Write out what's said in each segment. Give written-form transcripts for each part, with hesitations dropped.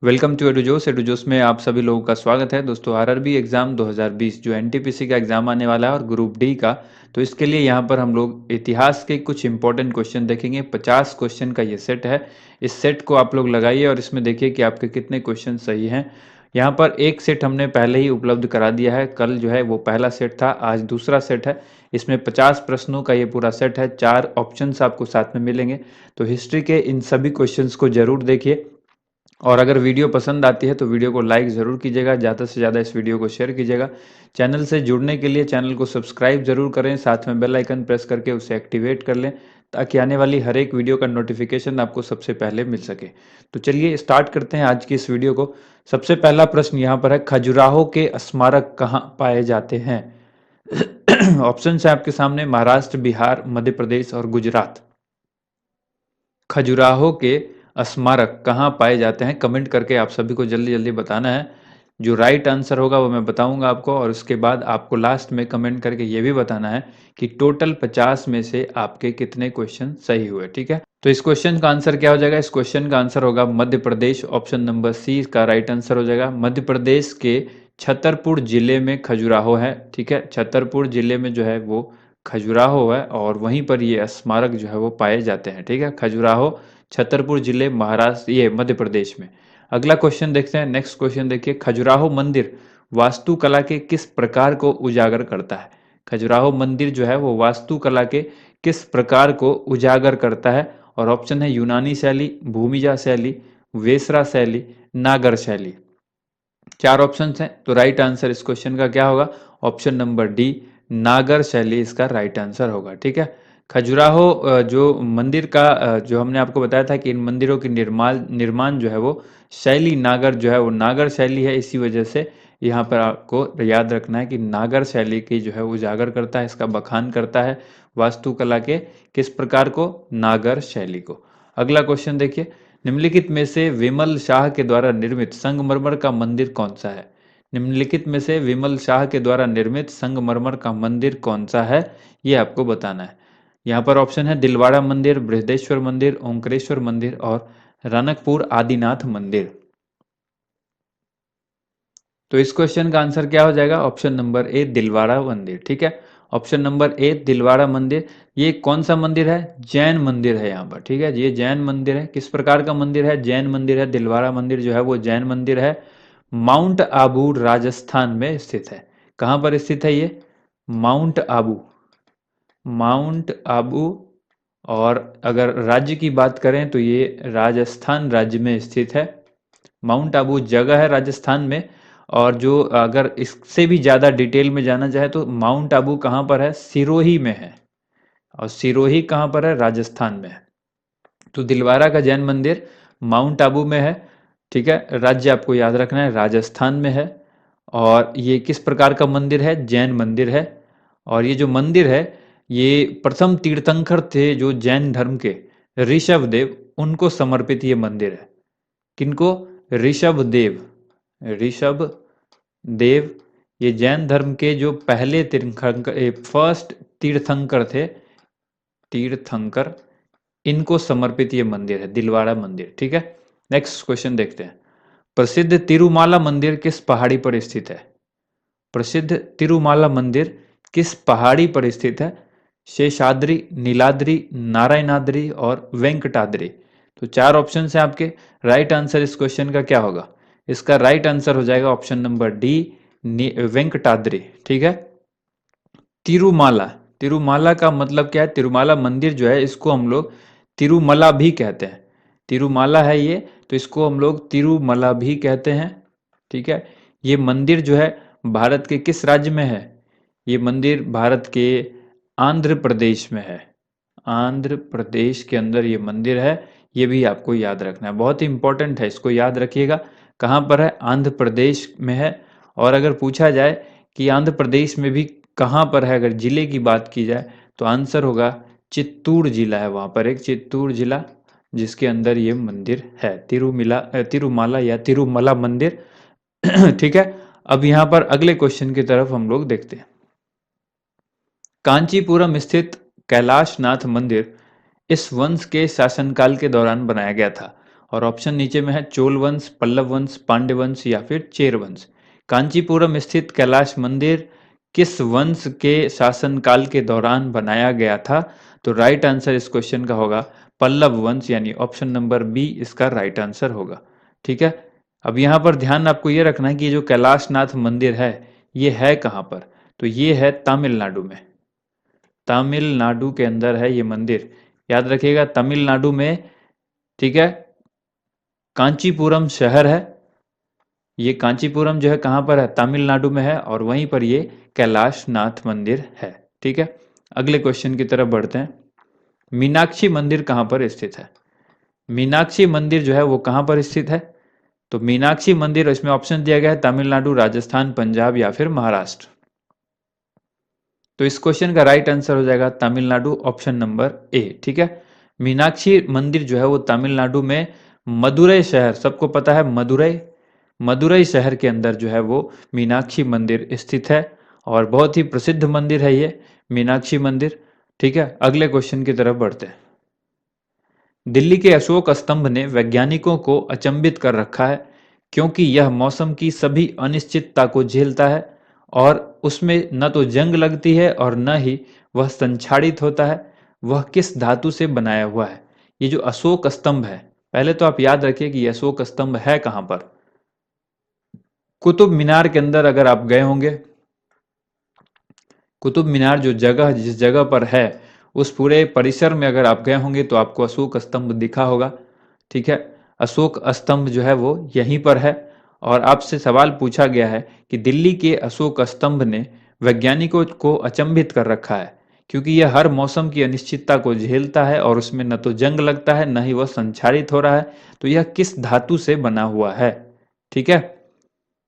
Welcome to एडुजोस। एडुजोस में आप सभी लोगों का स्वागत है। दोस्तों, आरआरबी एग्जाम 2020 जो एनटीपीसी का एग्जाम आने वाला है और ग्रुप डी का, तो इसके लिए यहाँ पर हम लोग इतिहास के कुछ इंपॉर्टेंट क्वेश्चन देखेंगे। 50 क्वेश्चन का ये सेट है। इस सेट को आप लोग लगाइए और इसमें देखिए कि आपके कितने क्वेश्चन सही हैं। यहाँ पर एक सेट हमने पहले ही उपलब्ध करा दिया है। कल जो है वो पहला सेट था, आज दूसरा सेट है। इसमें 50 प्रश्नों का ये पूरा सेट है। 4 ऑप्शंस आपको साथ में मिलेंगे। तो हिस्ट्री के इन सभी क्वेश्चंस को जरूर देखिए और अगर वीडियो पसंद आती है तो वीडियो को लाइक ज़रूर कीजिएगा, ज़्यादा से ज़्यादा इस वीडियो को शेयर कीजिएगा। चैनल से जुड़ने के लिए चैनल को सब्सक्राइब जरूर करें, साथ में बेल आइकन प्रेस करके उसे एक्टिवेट कर लें ताकि आने वाली हर एक वीडियो का नोटिफिकेशन आपको सबसे पहले मिल सके। तो चलिए स्टार्ट करते हैं आज की इस वीडियो को। सबसे पहला प्रश्न यहाँ पर है, खजुराहो के स्मारक कहाँ पाए जाते हैं? ऑप्शन है आपके सामने, महाराष्ट्र, बिहार, मध्य प्रदेश और गुजरात। खजुराहो के स्मारक कहाँ पाए जाते हैं? कमेंट करके आप सभी को जल्दी जल्दी बताना है। जो राइट आंसर होगा वो मैं बताऊंगा आपको, और उसके बाद आपको लास्ट में कमेंट करके ये भी बताना है कि टोटल 50 में से आपके कितने क्वेश्चन सही हुए। ठीक है, तो इस क्वेश्चन का आंसर क्या हो जाएगा? इस क्वेश्चन का आंसर होगा मध्य प्रदेश। ऑप्शन नंबर सी का राइट आंसर हो जाएगा। मध्य प्रदेश के छतरपुर जिले में खजुराहो है। ठीक है, छतरपुर जिले में जो है वो खजुराहो है और वहीं पर ये स्मारक जो है वो पाए जाते हैं। ठीक है, खजुराहो, छतरपुर जिले, महाराष्ट्र, ये मध्य प्रदेश में। अगला क्वेश्चन देखते हैं। नेक्स्ट क्वेश्चन देखिए, खजुराहो मंदिर वास्तुकला के किस प्रकार को उजागर करता है? खजुराहो मंदिर जो है वो वास्तुकला के किस प्रकार को उजागर करता है? और ऑप्शन है यूनानी शैली, भूमिजा शैली, वेसरा शैली, नागर शैली। 4 ऑप्शन हैं, तो राइट आंसर इस क्वेश्चन का क्या होगा? ऑप्शन नंबर डी, नागर शैली इसका राइट आंसर होगा। ठीक है, खजुराहो जो मंदिर का जो हमने आपको बताया था कि इन मंदिरों की निर्माण जो है वो शैली नागर जो है वो नागर शैली है। इसी वजह से यहाँ पर आपको याद रखना है कि नागर शैली की जो है उजागर करता है, इसका बखान करता है वास्तुकला के किस प्रकार को? नागर शैली को। अगला क्वेश्चन देखिए, निम्नलिखित में से विमल शाह के द्वारा निर्मित संगमरमर का मंदिर कौन सा है? निम्नलिखित में से विमल शाह के द्वारा निर्मित संगमरमर का मंदिर कौन सा है, ये आपको बताना है। यहाँ पर ऑप्शन है दिलवाड़ा मंदिर, बृहदेश्वर मंदिर, ओंकारेश्वर मंदिर और रनकपुर आदिनाथ मंदिर। तो इस क्वेश्चन का आंसर क्या हो जाएगा? ऑप्शन नंबर ए, दिलवाड़ा मंदिर। ठीक है, ऑप्शन नंबर ए, दिलवाड़ा मंदिर। ये कौन सा मंदिर है? जैन मंदिर है यहाँ पर। ठीक है, ये जैन मंदिर है। किस प्रकार का मंदिर है? जैन मंदिर है। दिलवाड़ा मंदिर जो है वो जैन मंदिर है। माउंट आबू राजस्थान में स्थित है। कहाँ पर स्थित है ये? Mount Abu, mount Abu. और अगर राज्य की बात करें तो ये राजस्थान राज्य में स्थित है। माउंट आबू जगह है राजस्थान में। और जो अगर इससे भी ज़्यादा डिटेल में जाना चाहे तो माउंट आबू कहाँ पर है? सिरोही में है। और सिरोही कहाँ पर है? राजस्थान में है। तो दिलवारा का जैन मंदिर माउंट आबू में है। ठीक है, राज्य आपको याद रखना है राजस्थान में है। और ये किस प्रकार का मंदिर है? जैन मंदिर है। और ये जो मंदिर है ये प्रथम तीर्थंकर थे जो जैन धर्म के, ऋषभ देव, उनको समर्पित ये मंदिर है। किनको? ऋषभ देव, ऋषभ देव ये जैन धर्म के जो पहले तीर्थंकर, फर्स्ट तीर्थंकर थे, तीर्थंकर, इनको समर्पित ये मंदिर है, दिलवाड़ा मंदिर। ठीक है, नेक्स्ट क्वेश्चन देखते हैं। प्रसिद्ध तिरुमाला मंदिर किस पहाड़ी पर स्थित है? प्रसिद्ध तिरुमाला मंदिर किस पहाड़ी पर स्थित है? शेषाद्री, नीलाद्री, नारायणाद्री और वेंकटाद्री। तो 4 ऑप्शन है आपके। राइट आंसर इस क्वेश्चन का क्या होगा? इसका राइट आंसर हो जाएगा ऑप्शन नंबर डी, वेंकटाद्री। ठीक है, तिरुमाला, तिरुमाला का मतलब क्या है? तिरुमाला मंदिर जो है इसको हम लोग तिरुमला भी कहते हैं। तिरुमाला है ये, तो इसको हम लोग तिरुमला भी कहते हैं। ठीक है, ये मंदिर जो है भारत के किस राज्य में है? ये मंदिर भारत के आंध्र प्रदेश में है। आंध्र प्रदेश के अंदर ये मंदिर है। ये भी आपको याद रखना है, बहुत ही इंपॉर्टेंट है, इसको याद रखिएगा। कहाँ पर है? आंध्र प्रदेश में है। और अगर पूछा जाए कि आंध्र प्रदेश में भी कहाँ पर है, अगर जिले की बात की जाए तो आंसर होगा चित्तूर जिला है। वहाँ पर एक चित्तूर जिला जिसके अंदर ये मंदिर है, तिरुमाला या तिरुमला मंदिर। ठीक है, अब यहाँ पर अगले क्वेश्चन की तरफ हम लोग देखते हैं। कांचीपुरम स्थित कैलाशनाथ मंदिर इस वंश के शासनकाल के दौरान बनाया गया था। और ऑप्शन नीचे में है चोल वंश, पल्लव वंश, पांड्य वंश या फिर चेर वंश। कांचीपुरम स्थित कैलाश मंदिर किस वंश के शासनकाल के दौरान बनाया गया था? तो राइट आंसर इस क्वेश्चन का होगा पल्लव वंश, यानी ऑप्शन नंबर बी इसका राइट आंसर होगा। ठीक है, अब यहाँ पर ध्यान आपको ये रखना है कि जो कैलाशनाथ मंदिर है ये है कहाँ पर? तो ये है तमिलनाडु में। तमिलनाडु के अंदर है ये मंदिर, याद रखिएगा तमिलनाडु में। ठीक है, कांचीपुरम शहर है, ये कांचीपुरम जो है कहाँ पर है? तमिलनाडु में है, और वहीं पर ये कैलाशनाथ मंदिर है। ठीक है, अगले क्वेश्चन की तरफ बढ़ते हैं। मीनाक्षी मंदिर कहाँ पर स्थित है? मीनाक्षी मंदिर जो है वो कहाँ पर स्थित है? तो मीनाक्षी मंदिर, इसमें ऑप्शन दिया गया है तमिलनाडु, राजस्थान, पंजाब या फिर महाराष्ट्र। तो इस क्वेश्चन का राइट आंसर हो जाएगा तमिलनाडु, ऑप्शन नंबर ए। ठीक है, मीनाक्षी मंदिर जो है वो तमिलनाडु में मदुरई शहर, सबको पता है मदुरई, मदुरई शहर के अंदर जो है वो मीनाक्षी मंदिर स्थित है, और बहुत ही प्रसिद्ध मंदिर है ये मीनाक्षी मंदिर। ठीक है, अगले क्वेश्चन की तरफ बढ़ते हैं। दिल्ली के अशोक स्तंभ ने वैज्ञानिकों को अचंभित कर रखा है क्योंकि यह मौसम की सभी अनिश्चितता को झेलता है और उसमें न तो जंग लगती है और न ही वह संक्षारित होता है। वह किस धातु से बनाया हुआ है? ये जो अशोक स्तंभ है, पहले तो आप याद रखिए कि ये अशोक स्तंभ है कहां पर। कुतुब मीनार के अंदर अगर आप गए होंगे, कुतुब मीनार जो जगह जिस जगह पर है उस पूरे परिसर में अगर आप गए होंगे तो आपको अशोक स्तंभ दिखा होगा। ठीक है, अशोक स्तंभ जो है वो यहीं पर है, और आपसे सवाल पूछा गया है कि दिल्ली के अशोक स्तंभ ने वैज्ञानिकों को अचंभित कर रखा है क्योंकि यह हर मौसम की अनिश्चितता को झेलता है और उसमें न तो जंग लगता है न ही वह संक्षारित हो रहा है। तो यह किस धातु से बना हुआ है? ठीक है,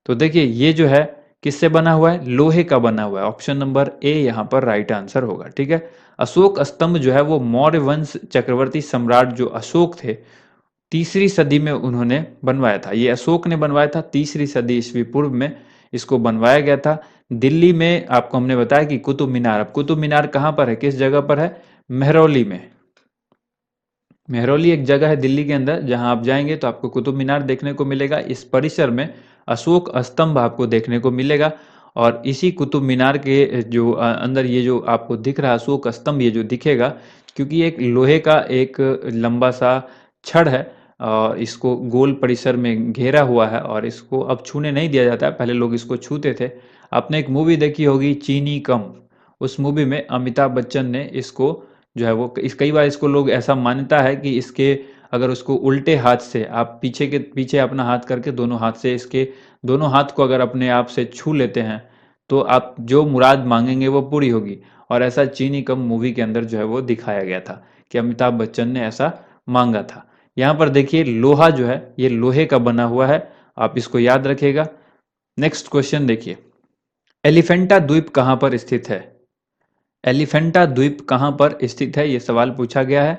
तो देखिए ये जो है किससे बना हुआ है? लोहे का बना हुआ है, ऑप्शन नंबर ए यहाँ पर राइट आंसर होगा। ठीक है, अशोक स्तंभ जो है वो मौर्य वंश चक्रवर्ती सम्राट जो अशोक थे, तीसरी सदी में उन्होंने बनवाया था। ये अशोक ने बनवाया था, तीसरी सदी ईस्वी पूर्व में इसको बनवाया गया था। दिल्ली में आपको हमने बताया कि कुतुब मीनार, अब कुतुब मीनार कहाँ पर है, किस जगह पर है? मेहरौली में। मेहरौली एक जगह है दिल्ली के अंदर, जहां आप जाएंगे तो आपको कुतुब मीनार देखने को मिलेगा। इस परिसर में अशोक स्तंभ आपको देखने को मिलेगा, और इसी कुतुब मीनार के जो अंदर ये जो आपको दिख रहा है अशोक स्तंभ, ये जो दिखेगा, क्योंकि एक लोहे का एक लंबा सा छड़ है और इसको गोल परिसर में घेरा हुआ है, और इसको अब छूने नहीं दिया जाता है, पहले लोग इसको छूते थे। आपने एक मूवी देखी होगी चीनी कम, उस मूवी में अमिताभ बच्चन ने इसको जो है वो कई बार इसको लोग ऐसा मान्यता है कि इसके अगर उसको उल्टे हाथ से आप पीछे के पीछे अपना हाथ करके दोनों हाथ से इसके दोनों हाथ को अगर अपने आप से छू लेते हैं तो आप जो मुराद मांगेंगे वो पूरी होगी। और ऐसा चीनी कम मूवी के अंदर जो है वो दिखाया गया था कि अमिताभ बच्चन ने ऐसा मांगा था। यहाँ पर देखिए लोहा जो है ये लोहे का बना हुआ है, आप इसको याद रखिएगा। नेक्स्ट क्वेश्चन देखिए, एलिफेंटा द्वीप कहाँ पर स्थित है? एलिफेंटा द्वीप कहां पर स्थित है, यह सवाल पूछा गया है।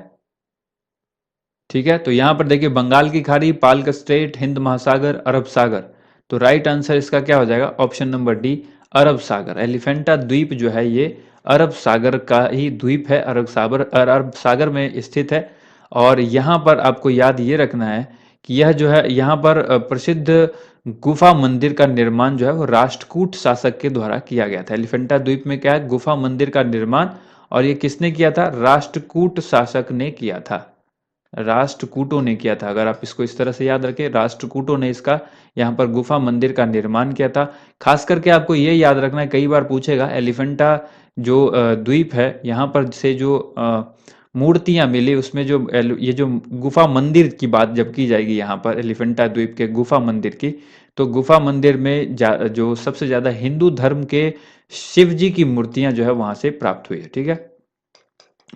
ठीक है, तो यहां पर देखिए बंगाल की खाड़ी, पाल्क स्ट्रेट, हिंद महासागर, अरब सागर। तो राइट आंसर इसका क्या हो जाएगा? ऑप्शन नंबर डी, अरब सागर। एलिफेंटा द्वीप जो है ये अरब सागर का ही द्वीप है, अरब सागर में स्थित है। और यहां पर आपको याद ये रखना है कि यह जो है यहाँ पर प्रसिद्ध गुफा मंदिर का निर्माण जो है वो राष्ट्रकूट शासक के द्वारा किया गया था। एलिफेंटा द्वीप में क्या है? गुफा मंदिर का निर्माण, और ये किसने किया था? राष्ट्रकूट शासक ने किया था, राष्ट्रकूटों ने किया था। अगर आप इसको इस तरह से याद रखें, राष्ट्रकूटों ने इसका यहाँ पर गुफा मंदिर का निर्माण किया था। खास करके आपको ये याद रखना है, कई बार पूछेगा एलिफेंटा जो द्वीप है यहाँ पर से जो मूर्तियां मिली उसमें जो ये जो गुफा मंदिर की बात जब की जाएगी यहाँ पर एलिफेंटा द्वीप के गुफा मंदिर की, तो गुफा मंदिर में जो सबसे ज्यादा हिंदू धर्म के शिव जी की मूर्तियां जो है वहां से प्राप्त हुई है। ठीक है,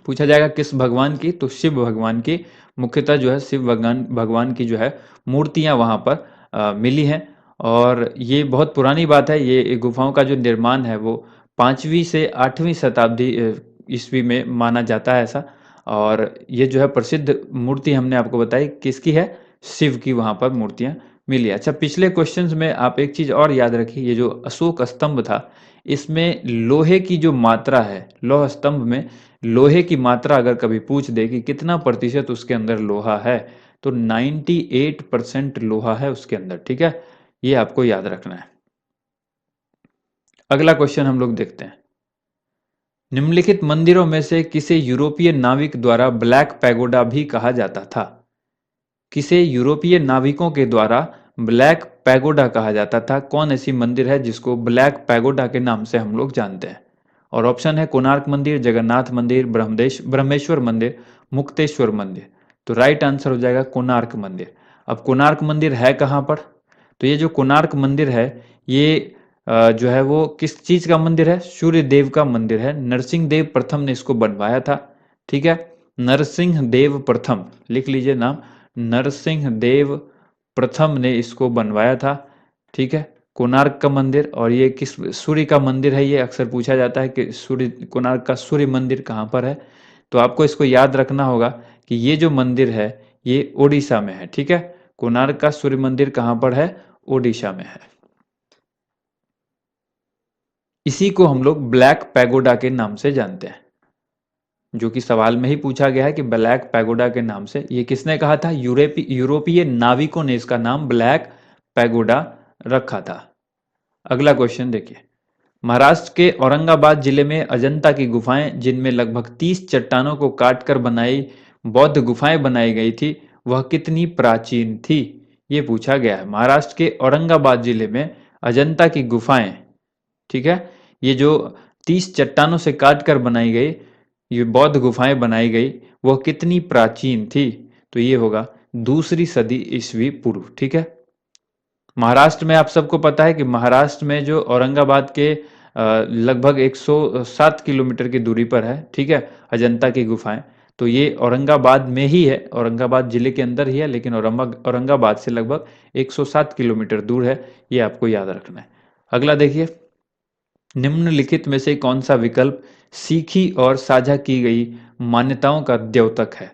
पूछा जाएगा किस भगवान की, तो शिव भगवान की, मुख्यतः जो है शिव भगवान की जो है मूर्तियां वहां पर मिली हैं। और ये बहुत पुरानी बात है, ये गुफाओं का जो निर्माण है वो 5वीं से 8वीं शताब्दी ईस्वी में माना जाता है ऐसा। और ये जो है प्रसिद्ध मूर्ति हमने आपको बताई किसकी है? शिव की वहां पर मूर्तियां मिली। अच्छा, पिछले क्वेश्चंस में आप एक चीज और याद रखिए, ये जो अशोक स्तंभ था इसमें लोहे की जो मात्रा है, लौह स्तंभ में लोहे की मात्रा अगर कभी पूछ दे कि कितना प्रतिशत उसके अंदर लोहा है, तो 98% लोहा है उसके अंदर, ठीक है, ये आपको याद रखना है। अगला क्वेश्चन हम लोग देखते हैं। निम्नलिखित मंदिरों में से किसे यूरोपीय नाविक द्वारा ब्लैक पैगोडा भी कहा जाता था? किसे यूरोपीय नाविकों के द्वारा ब्लैक पैगोडा कहा जाता था? कौन ऐसी मंदिर है जिसको ब्लैक पैगोडा के नाम से हम लोग जानते हैं? और ऑप्शन है कोणार्क मंदिर, जगन्नाथ मंदिर, ब्रह्मेश्वर मंदिर, मुक्तेश्वर मंदिर। तो राइट आंसर हो जाएगा कोणार्क मंदिर। अब कोणार्क मंदिर है कहाँ पर? तो ये जो कोणार्क मंदिर है, ये जो है वो किस चीज का मंदिर है? सूर्य देव का मंदिर है। नरसिंह देव प्रथम ने इसको बनवाया था, ठीक है। नरसिंह देव प्रथम, लिख लीजिए नाम, नरसिंह देव प्रथम ने इसको बनवाया था, ठीक है, कोणार्क का मंदिर। और ये किस सूर्य का मंदिर है? ये अक्सर पूछा जाता है कि सूर्य, कोणार्क का सूर्य मंदिर कहाँ पर है? तो आपको इसको याद रखना होगा कि ये जो मंदिर है ये ओडिशा में है, ठीक है। कोणार्क का सूर्य मंदिर कहाँ पर है? ओडिशा में है। इसी को हम लोग ब्लैक पैगोडा के नाम से जानते हैं, जो कि सवाल में ही पूछा गया है कि ब्लैक पैगोडा के नाम से। ये किसने कहा था? यूरोपीय नाविकों ने इसका नाम ब्लैक पैगोडा रखा था। अगला क्वेश्चन देखिए। महाराष्ट्र के औरंगाबाद जिले में अजंता की गुफाएं, जिनमें लगभग 30 चट्टानों को काटकर बनाई बौद्ध गुफाएं बनाई गई थी, वह कितनी प्राचीन थी? ये पूछा गया है। महाराष्ट्र के औरंगाबाद जिले में अजंता की गुफाएं, ठीक है, ये जो 30 चट्टानों से काट कर बनाई गई, ये बौद्ध गुफाएं बनाई गई, वह कितनी प्राचीन थी? तो ये होगा 2री सदी ईस्वी पूर्व, ठीक है। महाराष्ट्र में आप सबको पता है कि महाराष्ट्र में जो औरंगाबाद के लगभग 107 किलोमीटर की दूरी पर है, ठीक है, अजंता की गुफाएं। तो ये औरंगाबाद में ही है, औरंगाबाद जिले के अंदर ही है, लेकिन औरंगाबाद से लगभग 107 किलोमीटर दूर है। ये आपको याद रखना है। अगला देखिए। निम्नलिखित में से कौन सा विकल्प सीखी और साझा की गई मान्यताओं का द्योतक है?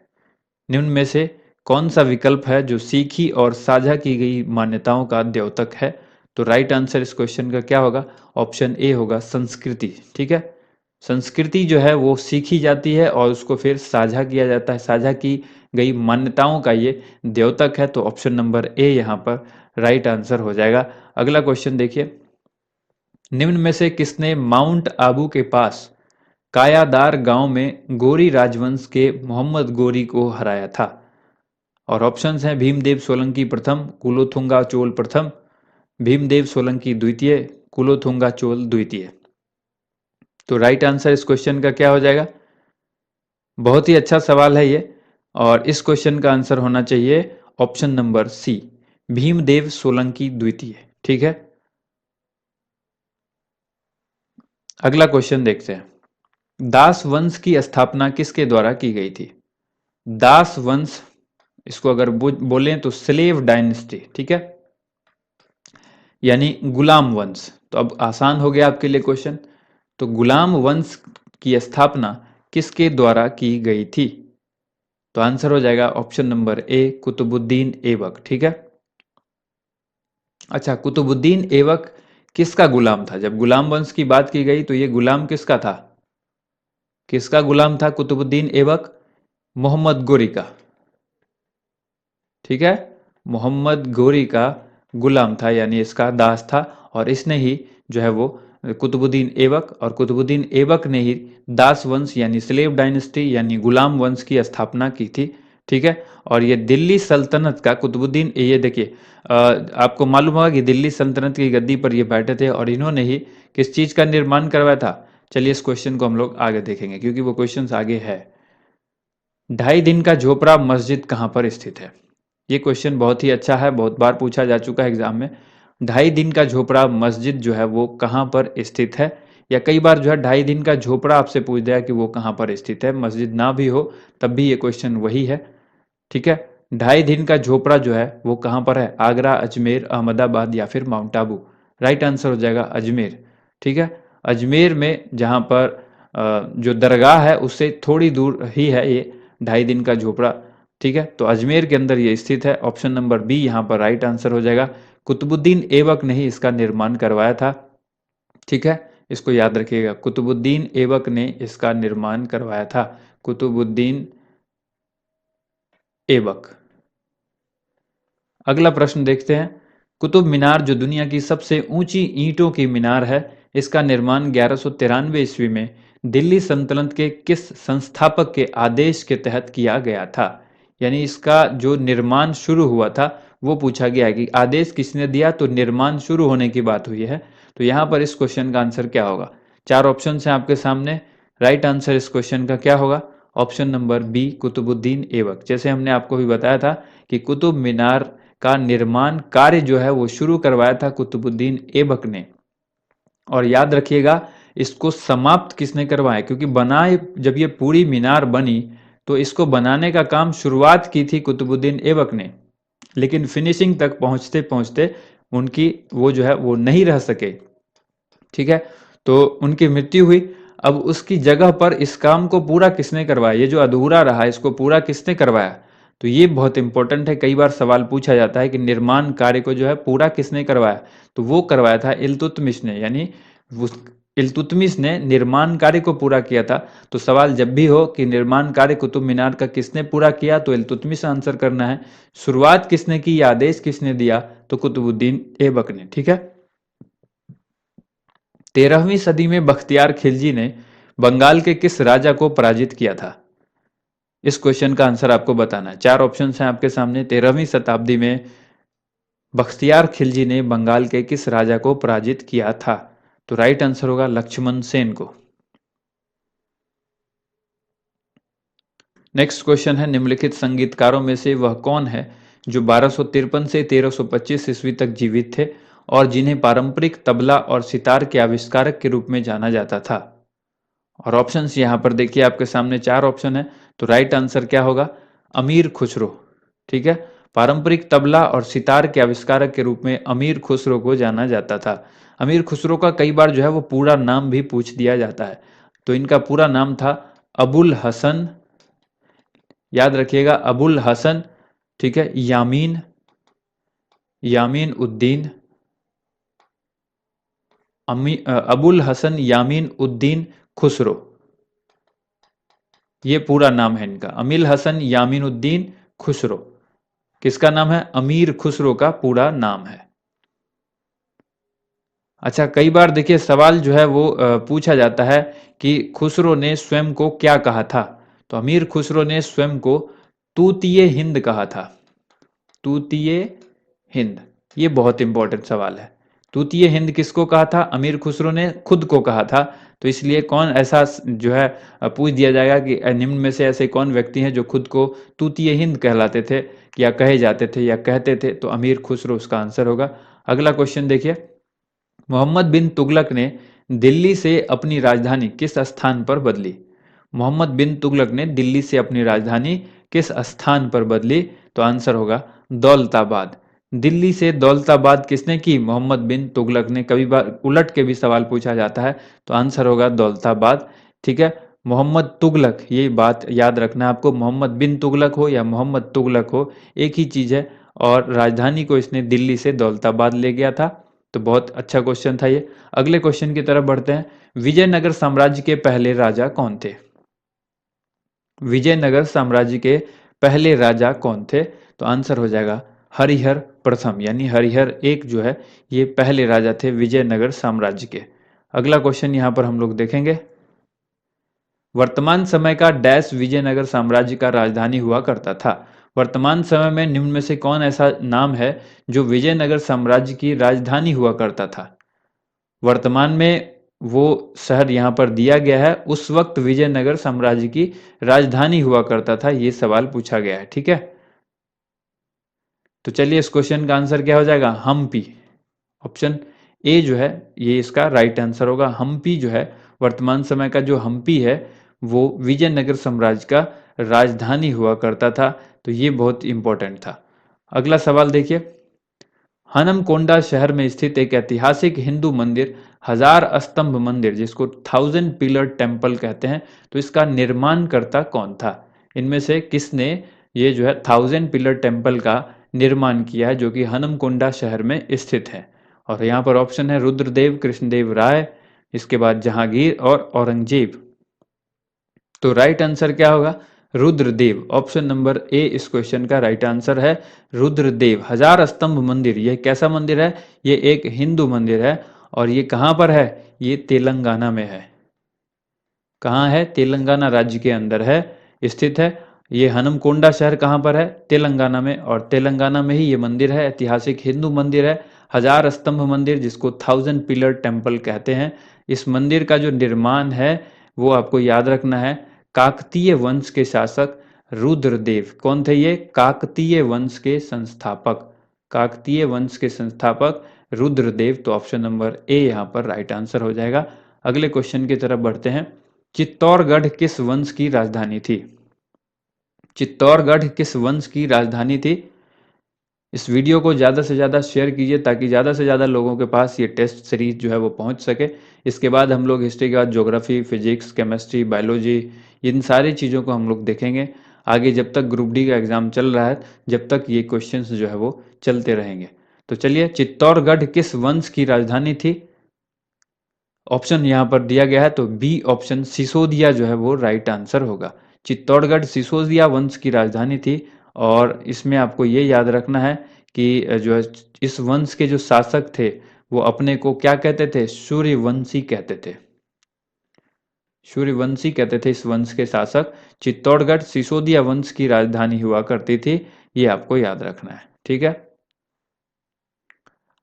निम्न में से कौन सा विकल्प है जो सीखी और साझा की गई मान्यताओं का द्योतक है? तो राइट आंसर इस क्वेश्चन का क्या होगा? ऑप्शन ए होगा संस्कृति, ठीक है। संस्कृति जो है वो सीखी जाती है और उसको फिर साझा किया जाता है। साझा की गई मान्यताओं का ये द्योतक है, तो ऑप्शन नंबर ए यहाँ पर राइट आंसर हो जाएगा। अगला क्वेश्चन देखिए। निम्न में से किसने माउंट आबू के पास कायादार गांव में गोरी राजवंश के मोहम्मद गोरी को हराया था? और ऑप्शंस हैं भीमदेव सोलंकी प्रथम, कुलोथुंगा चोल प्रथम, भीमदेव सोलंकी द्वितीय, कुलोथुंगा चोल द्वितीय। तो राइट आंसर इस क्वेश्चन का क्या हो जाएगा? बहुत ही अच्छा सवाल है ये, और इस क्वेश्चन का आंसर होना चाहिए option number C, Bhimdev Solanki द्वितीय, ठीक है। अगला क्वेश्चन देखते हैं। दास वंश की स्थापना किसके द्वारा की गई थी? दास वंश, इसको अगर बोलें तो स्लेव डायनेस्टी, ठीक है, यानी गुलाम वंश। तो अब आसान हो गया आपके लिए क्वेश्चन। तो गुलाम वंश की स्थापना किसके द्वारा की गई थी? तो आंसर हो जाएगा option number A, Qutubuddin Aibak, ठीक है। अच्छा, कुतुबुद्दीन ऐबक किसका गुलाम था? जब गुलाम वंश की बात की गई तो ये गुलाम किसका था? किसका गुलाम था कुतुबुद्दीन ऐबक? मोहम्मद गोरी का, ठीक है, मोहम्मद गोरी का गुलाम था, यानी इसका दास था। और इसने ही जो है वो कुतुबुद्दीन ऐबक, और कुतुबुद्दीन ऐबक ने ही दास वंश यानी स्लेव डायनेस्टी यानी गुलाम वंश की स्थापना की थी, ठीक है। और ये दिल्ली सल्तनत का कुतुबुद्दीन, ये देखिए, आपको मालूम होगा कि दिल्ली सल्तनत की गद्दी पर ये बैठे थे, और इन्होंने ही किस चीज का निर्माण करवाया था? चलिए इस क्वेश्चन को हम लोग आगे देखेंगे, क्योंकि वो क्वेश्चन आगे है। 2.5 दिन का झोपड़ा मस्जिद कहाँ पर स्थित है? ये क्वेश्चन बहुत ही अच्छा है, बहुत बार पूछा जा चुका है एग्जाम में। 2.5 दिन का झोपड़ा मस्जिद जो है वो कहाँ पर स्थित है? या कई बार जो है 2.5 दिन का झोपड़ा आपसे पूछ दिया कि वो कहाँ पर स्थित है, मस्जिद ना भी हो तब भी ये क्वेश्चन वही है, ठीक है। 2.5 दिन का झोपड़ा जो है वो कहाँ पर है? आगरा, अजमेर, अहमदाबाद या फिर माउंट आबू। राइट आंसर हो जाएगा अजमेर, ठीक है। अजमेर में जहाँ पर जो दरगाह है उससे थोड़ी दूर ही है ये 2.5 दिन का झोपड़ा, ठीक है। तो अजमेर के अंदर ये स्थित है। ऑप्शन नंबर बी यहाँ पर राइट आंसर हो जाएगा। कुतुबुद्दीन ऐबक ने ही इसका निर्माण करवाया था, ठीक है, इसको याद रखिएगा, कुतुबुद्दीन ऐबक ने इसका निर्माण करवाया था, कुतुबुद्दीन ऐबक। अगला प्रश्न देखते हैं। कुतुब मीनार जो दुनिया की सबसे ऊंची ईंटों की मीनार है, इसका निर्माण 1193 ईस्वी में दिल्ली सल्तनत के किस संस्थापक के आदेश के तहत किया गया था? यानी इसका जो निर्माण शुरू हुआ था वो पूछा गया है कि आदेश किसने दिया, तो निर्माण शुरू होने की बात हुई है। तो यहाँ पर इस क्वेश्चन का आंसर क्या होगा? चार ऑप्शन हैं आपके सामने। राइट आंसर इस क्वेश्चन का क्या होगा? Option number B, Qutubuddin Aibak. जैसे हमने आपको भी बताया था कि कुतुब मीनार का निर्माण कार्य जो है वो शुरू करवाया था कुतुबुद्दीन ऐबक ने। और याद रखिएगा, इसको समाप्त किसने करवाया, क्योंकि बनाए जब ये पूरी मीनार बनी तो इसको बनाने का काम शुरुआत की थी कुतुबुद्दीन ऐबक ने, लेकिन फिनिशिंग तक पहुंचते पहुंचते उनकी वो जो है वो नहीं रह सके। ठीक है, तो उनकी मृत्यु हुई। अब उसकी जगह पर इस काम को पूरा किसने करवाया, ये जो अधूरा रहा इसको पूरा किसने करवाया? तो ये बहुत इंपॉर्टेंट है, कई बार सवाल पूछा जाता है कि निर्माण कार्य को जो है पूरा किसने करवाया, तो वो करवाया था इल्तुतमिश ने। यानी इल्तुतमिश ने निर्माण कार्य को पूरा किया था। तो सवाल जब भी हो कि निर्माण कार्य कुतुब मीनार का किसने पूरा किया, तो इल्तुतमिश आंसर करना है। शुरुआत किसने की, आदेश किसने दिया, तो कुतुबुद्दीन ऐबक ने। ठीक है, 13वीं सदी में बख्तियार खिलजी ने बंगाल के किस राजा को पराजित किया था? इस क्वेश्चन का आंसर आपको बताना है। चार ऑप्शन हैं आपके सामने। 13वीं शताब्दी में बख्तियार खिलजी ने बंगाल के किस राजा को पराजित किया था? तो राइट आंसर होगा लक्ष्मण सेन को। नेक्स्ट क्वेश्चन है, निम्नलिखित संगीतकारों में से वह कौन है जो 1253 से 1325 ईस्वी तक जीवित थे और जिन्हें पारंपरिक तबला और सितार के आविष्कारक के रूप में जाना जाता था? और ऑप्शंस यहाँ पर देखिए आपके सामने चार ऑप्शन है। तो राइट आंसर क्या होगा? अमीर खुसरो। ठीक है, पारंपरिक तबला और सितार के आविष्कारक के रूप में अमीर खुसरो को जाना जाता था। अमीर खुसरो का कई बार जो है वो पूरा नाम भी पूछ दिया जाता है। तो इनका पूरा नाम था अबुल हसन, याद रखिएगा, अबुल हसन, ठीक है, यामीन, यामीन उद्दीन, अबुल हसन यामीन उद्दीन खुसरो, ये पूरा नाम है इनका। अमीर हसन यामीन उद्दीन खुसरो, किसका नाम है? अमीर खुसरो का पूरा नाम है। अच्छा, कई बार देखिए सवाल जो है वो पूछा जाता है कि खुसरो ने स्वयं को क्या कहा था? तो अमीर खुसरो ने स्वयं को तूतीय हिंद कहा था। तूतीय हिंद, ये बहुत इंपॉर्टेंट सवाल है। तूतीय हिंद किसको कहा था? अमीर खुसरो ने खुद को कहा था। तो इसलिए कौन ऐसा जो है पूछ दिया जाएगा कि निम्न में से ऐसे कौन व्यक्ति हैं जो खुद को तूतीय हिंद कहलाते थे या कहे जाते थे या कहते थे? तो अमीर खुसरो उसका आंसर होगा। अगला क्वेश्चन देखिए, मोहम्मद बिन तुगलक ने दिल्ली से अपनी राजधानी किस स्थान पर बदली? मोहम्मद बिन तुगलक ने दिल्ली से अपनी राजधानी किस स्थान पर बदली? तो आंसर होगा दौलताबाद। दिल्ली से दौलताबाद किसने की? मोहम्मद बिन तुगलक ने। कभी बार उलट के भी सवाल पूछा जाता है, तो आंसर होगा दौलताबाद। ठीक है, मोहम्मद तुगलक, ये बात याद रखना है आपको, मोहम्मद बिन तुगलक हो या मोहम्मद तुगलक हो, एक ही चीज है। और राजधानी को इसने दिल्ली से दौलताबाद ले गया था। तो बहुत अच्छा क्वेश्चन था ये। अगले क्वेश्चन की तरफ बढ़ते हैं। विजयनगर साम्राज्य के पहले राजा कौन थे? विजयनगर साम्राज्य के पहले राजा कौन थे? तो आंसर हो जाएगा हरिहर प्रथम, यानी हरिहर एक जो है ये पहले राजा थे विजयनगर साम्राज्य के। अगला क्वेश्चन यहां पर हम लोग देखेंगे, वर्तमान समय का डैश विजयनगर साम्राज्य का राजधानी हुआ करता था। वर्तमान समय में निम्न में से कौन ऐसा नाम है जो विजयनगर साम्राज्य की राजधानी हुआ करता था? वर्तमान में वो शहर यहाँ पर दिया गया है, उस वक्त विजयनगर साम्राज्य की राजधानी हुआ करता था, ये सवाल पूछा गया है। ठीक है, तो चलिए इस क्वेश्चन का आंसर क्या हो जाएगा? हम्पी। ऑप्शन ए जो है ये इसका राइट आंसर होगा। हम्पी जो है, वर्तमान समय का जो हम्पी है वो विजयनगर साम्राज्य का राजधानी हुआ करता था। तो ये बहुत इंपॉर्टेंट था। अगला सवाल देखिए, हनमकोंडा शहर में स्थित एक ऐतिहासिक हिंदू मंदिर, हजार स्तंभ मंदिर, जिसको 1000 पिलर टेम्पल कहते हैं, तो इसका निर्माणकर्ता कौन था? इनमें से किसने ये जो है 1000 पिलर टेम्पल का निर्माण किया है, जो कि हनमकोंडा शहर में स्थित है? और यहाँ पर ऑप्शन है रुद्रदेव, कृष्णदेव राय, इसके बाद जहांगीर और औरंगजेब। तो राइट आंसर क्या होगा? रुद्रदेव। ऑप्शन नंबर ए इस क्वेश्चन का राइट आंसर है रुद्रदेव। हजार स्तंभ मंदिर यह कैसा मंदिर है? ये एक हिंदू मंदिर है और ये कहाँ पर है? ये तेलंगाना में है। कहाँ है? तेलंगाना राज्य के अंदर है, स्थित है। ये हनमकोंडा शहर कहाँ पर है? तेलंगाना में, और तेलंगाना में ही ये मंदिर है। ऐतिहासिक हिंदू मंदिर है, हजार स्तंभ मंदिर, जिसको 1000 पिलर टेम्पल कहते हैं। इस मंदिर का जो निर्माण है वो आपको याद रखना है। काकतीय वंश के शासक रुद्रदेव, कौन थे ये? काकतीय वंश के संस्थापक, काकतीय वंश के संस्थापक रुद्रदेव। तो ऑप्शन नंबर ए यहाँ पर राइट आंसर हो जाएगा। अगले क्वेश्चन की तरफ बढ़ते हैं। चित्तौड़गढ़ किस वंश की राजधानी थी? चित्तौड़गढ़ किस वंश की राजधानी थी? इस वीडियो को ज़्यादा से ज़्यादा शेयर कीजिए ताकि ज़्यादा से ज़्यादा लोगों के पास ये टेस्ट सीरीज जो है वो पहुंच सके। इसके बाद हम लोग हिस्ट्री के बाद ज्योग्राफी, फिजिक्स, केमिस्ट्री, बायोलॉजी, इन सारी चीज़ों को हम लोग देखेंगे आगे, जब तक ग्रुप डी का एग्ज़ाम चल रहा है, जब तक ये क्वेश्चंस जो है वो चलते रहेंगे। तो चलिए, चित्तौड़गढ़ किस वंश की राजधानी थी? ऑप्शन यहाँ पर दिया गया है, तो बी ऑप्शन सिसोदिया जो है वो राइट आंसर होगा। चित्तौड़गढ़ सिसोदिया वंश की राजधानी थी। और इसमें आपको ये याद रखना है कि जो है इस वंश के जो शासक थे वो अपने को क्या कहते थे? सूर्यवंशी कहते थे। सूर्यवंशी कहते थे इस वंश के शासक। चित्तौड़गढ़ सिसोदिया वंश की राजधानी हुआ करती थी, ये आपको याद रखना है। ठीक है।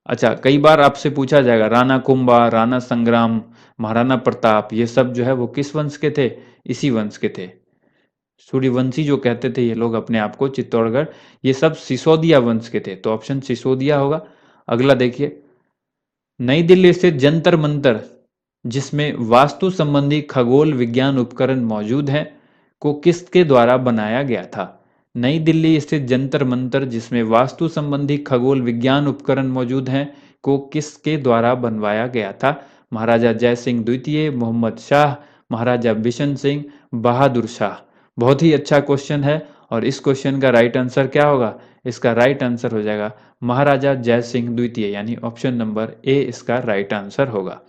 अच्छा, कई बार आपसे पूछा जाएगा राणा कुंभा, राणा संग्राम, महाराणा प्रताप, ये सब जो है वो किस वंश के थे? इसी वंश के थे। सूर्यवंशी जो कहते थे ये लोग अपने आप को, चित्तौड़गढ़, ये सब सिसोदिया वंश के थे। तो ऑप्शन सिसोदिया होगा। अगला देखिए, नई दिल्ली स्थित जंतर मंतर, जिसमें वास्तु संबंधी खगोल विज्ञान उपकरण मौजूद हैं, को किसके द्वारा बनाया गया था? नई दिल्ली स्थित जंतर मंतर, जिसमें वास्तु संबंधी खगोल विज्ञान उपकरण मौजूद हैं, को किसके द्वारा बनवाया गया था? महाराजा जय सिंह द्वितीय, मोहम्मद शाह, महाराजा बिशन सिंह, बहादुर शाह। बहुत ही अच्छा क्वेश्चन है और इस क्वेश्चन का राइट आंसर क्या होगा? इसका राइट आंसर हो जाएगा महाराजा जय सिंह द्वितीय, यानी ऑप्शन नंबर ए इसका राइट आंसर होगा।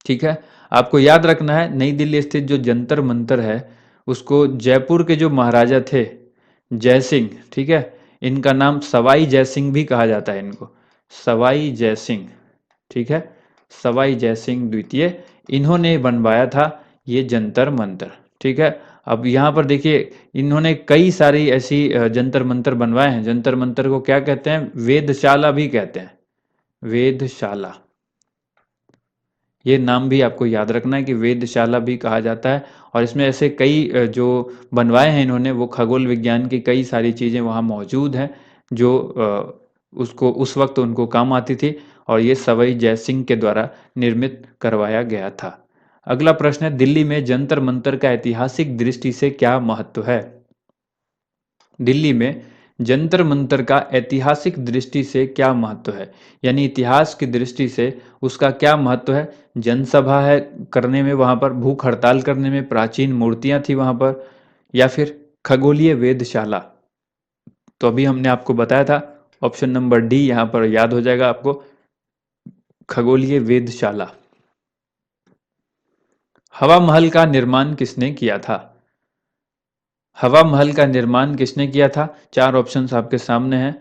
ठीक है। आपको याद रखना है, नई दिल्ली स्थित जो जंतर मंतर है उसको जयपुर के जो महाराजा थे जय सिंह, ठीक है, इनका नाम सवाई जय सिंह भी कहा जाता है इनको, सवाई जय सिंह। ठीक है, सवाई जय सिंह द्वितीय, इन्होंने बनवाया था ये जंतर मंतर। ठीक है। अब यहाँ पर देखिए, इन्होंने कई सारी ऐसी जंतर मंतर बनवाए हैं। जंतर मंतर को क्या कहते हैं? वेधशाला भी कहते हैं, वेधशाला। ये नाम भी आपको याद रखना है कि वेधशाला भी कहा जाता है। और इसमें ऐसे कई जो बनवाए हैं इन्होंने, वो खगोल विज्ञान की कई सारी चीज़ें वहाँ मौजूद हैं जो उसको उस वक्त उनको काम आती थी, और ये सवाई जय सिंह के द्वारा निर्मित करवाया गया था। अगला प्रश्न है, दिल्ली में जंतर मंतर का ऐतिहासिक दृष्टि से क्या महत्व है? दिल्ली में जंतर मंतर का ऐतिहासिक दृष्टि से क्या महत्व है? यानी इतिहास की दृष्टि से उसका क्या महत्व है? जनसभा है करने में, वहां पर भूख हड़ताल करने में, प्राचीन मूर्तियां थी वहां पर, या फिर खगोलीय वेधशाला? तो अभी हमने आपको बताया था, ऑप्शन नंबर डी यहां पर याद हो जाएगा आपको, खगोलीय वेधशाला। हवा महल का निर्माण किसने किया था? हवा महल का निर्माण किसने किया था? चार ऑप्शंस आपके सामने हैं।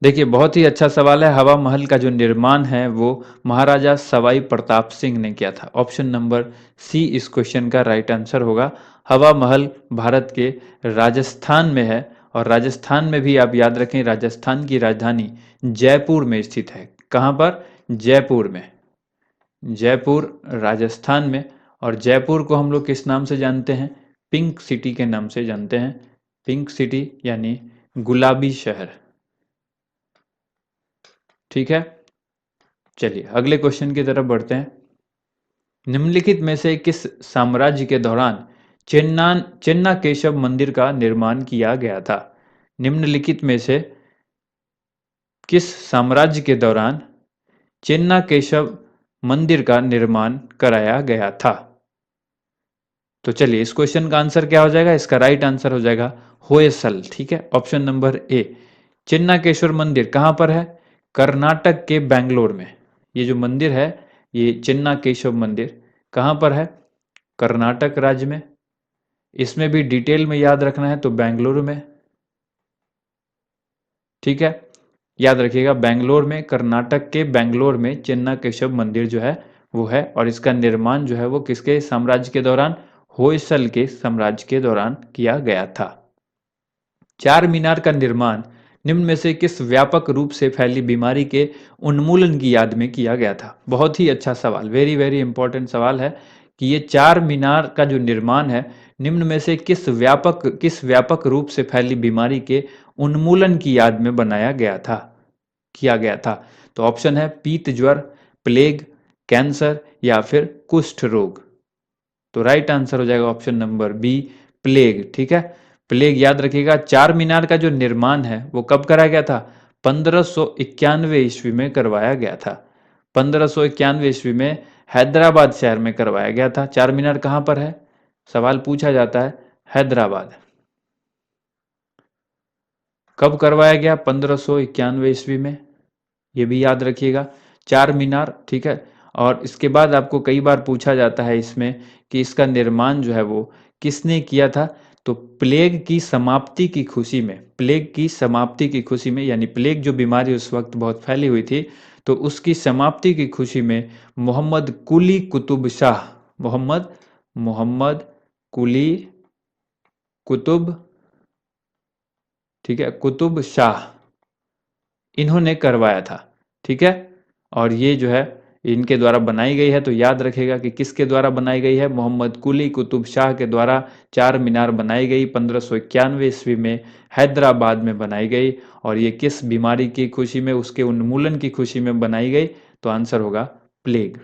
देखिए, बहुत ही अच्छा सवाल है। हवा महल का जो निर्माण है वो महाराजा सवाई प्रताप सिंह ने किया था। ऑप्शन नंबर सी इस क्वेश्चन का राइट आंसर होगा। हवा महल भारत के राजस्थान में है, और राजस्थान में भी आप याद रखें, राजस्थान की राजधानी जयपुर में स्थित है। कहाँ पर? जयपुर में, जयपुर राजस्थान में। और जयपुर को हम लोग किस नाम से जानते हैं? पिंक सिटी के नाम से जानते हैं। पिंक सिटी यानी गुलाबी शहर। ठीक है। चलिए, अगले क्वेश्चन की तरफ बढ़ते हैं। निम्नलिखित में से किस साम्राज्य के दौरान चेन्ना केशव मंदिर का निर्माण किया गया था? निम्नलिखित में से किस साम्राज्य के दौरान चेन्ना केशव मंदिर का निर्माण कराया गया था? तो चलिए, इस क्वेश्चन का आंसर क्या हो जाएगा? इसका राइट आंसर हो जाएगा होयसल। ठीक है, ऑप्शन नंबर ए। चेन्नाकेश्वर मंदिर कहाँ पर है? कर्नाटक के बेंगलोर में। ये जो मंदिर है, ये चेन्नाकेशव मंदिर कहाँ पर है? कर्नाटक राज्य में। इसमें भी डिटेल में याद रखना है तो बेंगलुरु में, ठीक है। याद रखिएगा, बेंगलोर में, कर्नाटक के बेंगलोर में चेन्नकेशव मंदिर जो है वो है, और इसका निर्माण जो है वो किसके साम्राज्य के दौरान, होयसल के साम्राज्य के दौरान किया गया था। चार मीनार का निर्माण निम्न में से किस व्यापक रूप से फैली बीमारी के उन्मूलन की याद में किया गया था। बहुत ही अच्छा सवाल, वेरी वेरी इंपॉर्टेंट सवाल है कि ये चार मीनार का जो निर्माण है निम्न में से किस व्यापक रूप से फैली बीमारी के उन्मूलन की याद में बनाया गया था, किया गया था। तो ऑप्शन है पीत ज्वर, प्लेग, कैंसर या फिर कुष्ठ रोग। तो राइट आंसर हो जाएगा ऑप्शन नंबर बी, प्लेग, ठीक है। प्लेग याद रखिएगा, चार मीनार का जो निर्माण है वो कब कराया गया था, 1591 ईस्वी में करवाया गया था। 1591 ईस्वी में हैदराबाद शहर में करवाया गया था। चार मीनार कहाँ पर है, सवाल पूछा जाता है, हैदराबाद। कब करवाया गया, 1591 ईस्वी में, ये भी याद रखिएगा। चार मीनार, ठीक है। और इसके बाद आपको कई बार पूछा जाता है इसमें कि इसका निर्माण जो है वो किसने किया था, तो प्लेग की समाप्ति की खुशी में, प्लेग की समाप्ति की खुशी में, यानी प्लेग जो बीमारी उस वक्त बहुत फैली हुई थी, तो उसकी समाप्ति की खुशी में मोहम्मद कुली कुतुब शाह, मोहम्मद मोहम्मद कुली कुतुब, ठीक है, कुतुब शाह, इन्होंने करवाया था, ठीक है। और ये जो है इनके द्वारा बनाई गई है, तो याद रखेगा कि किसके द्वारा बनाई गई है, मोहम्मद कुली कुतुब शाह के द्वारा चार मीनार बनाई गई 1591 ईस्वी में, हैदराबाद में बनाई गई। और ये किस बीमारी की खुशी में, उसके उन्मूलन की खुशी में बनाई गई, तो आंसर होगा प्लेग।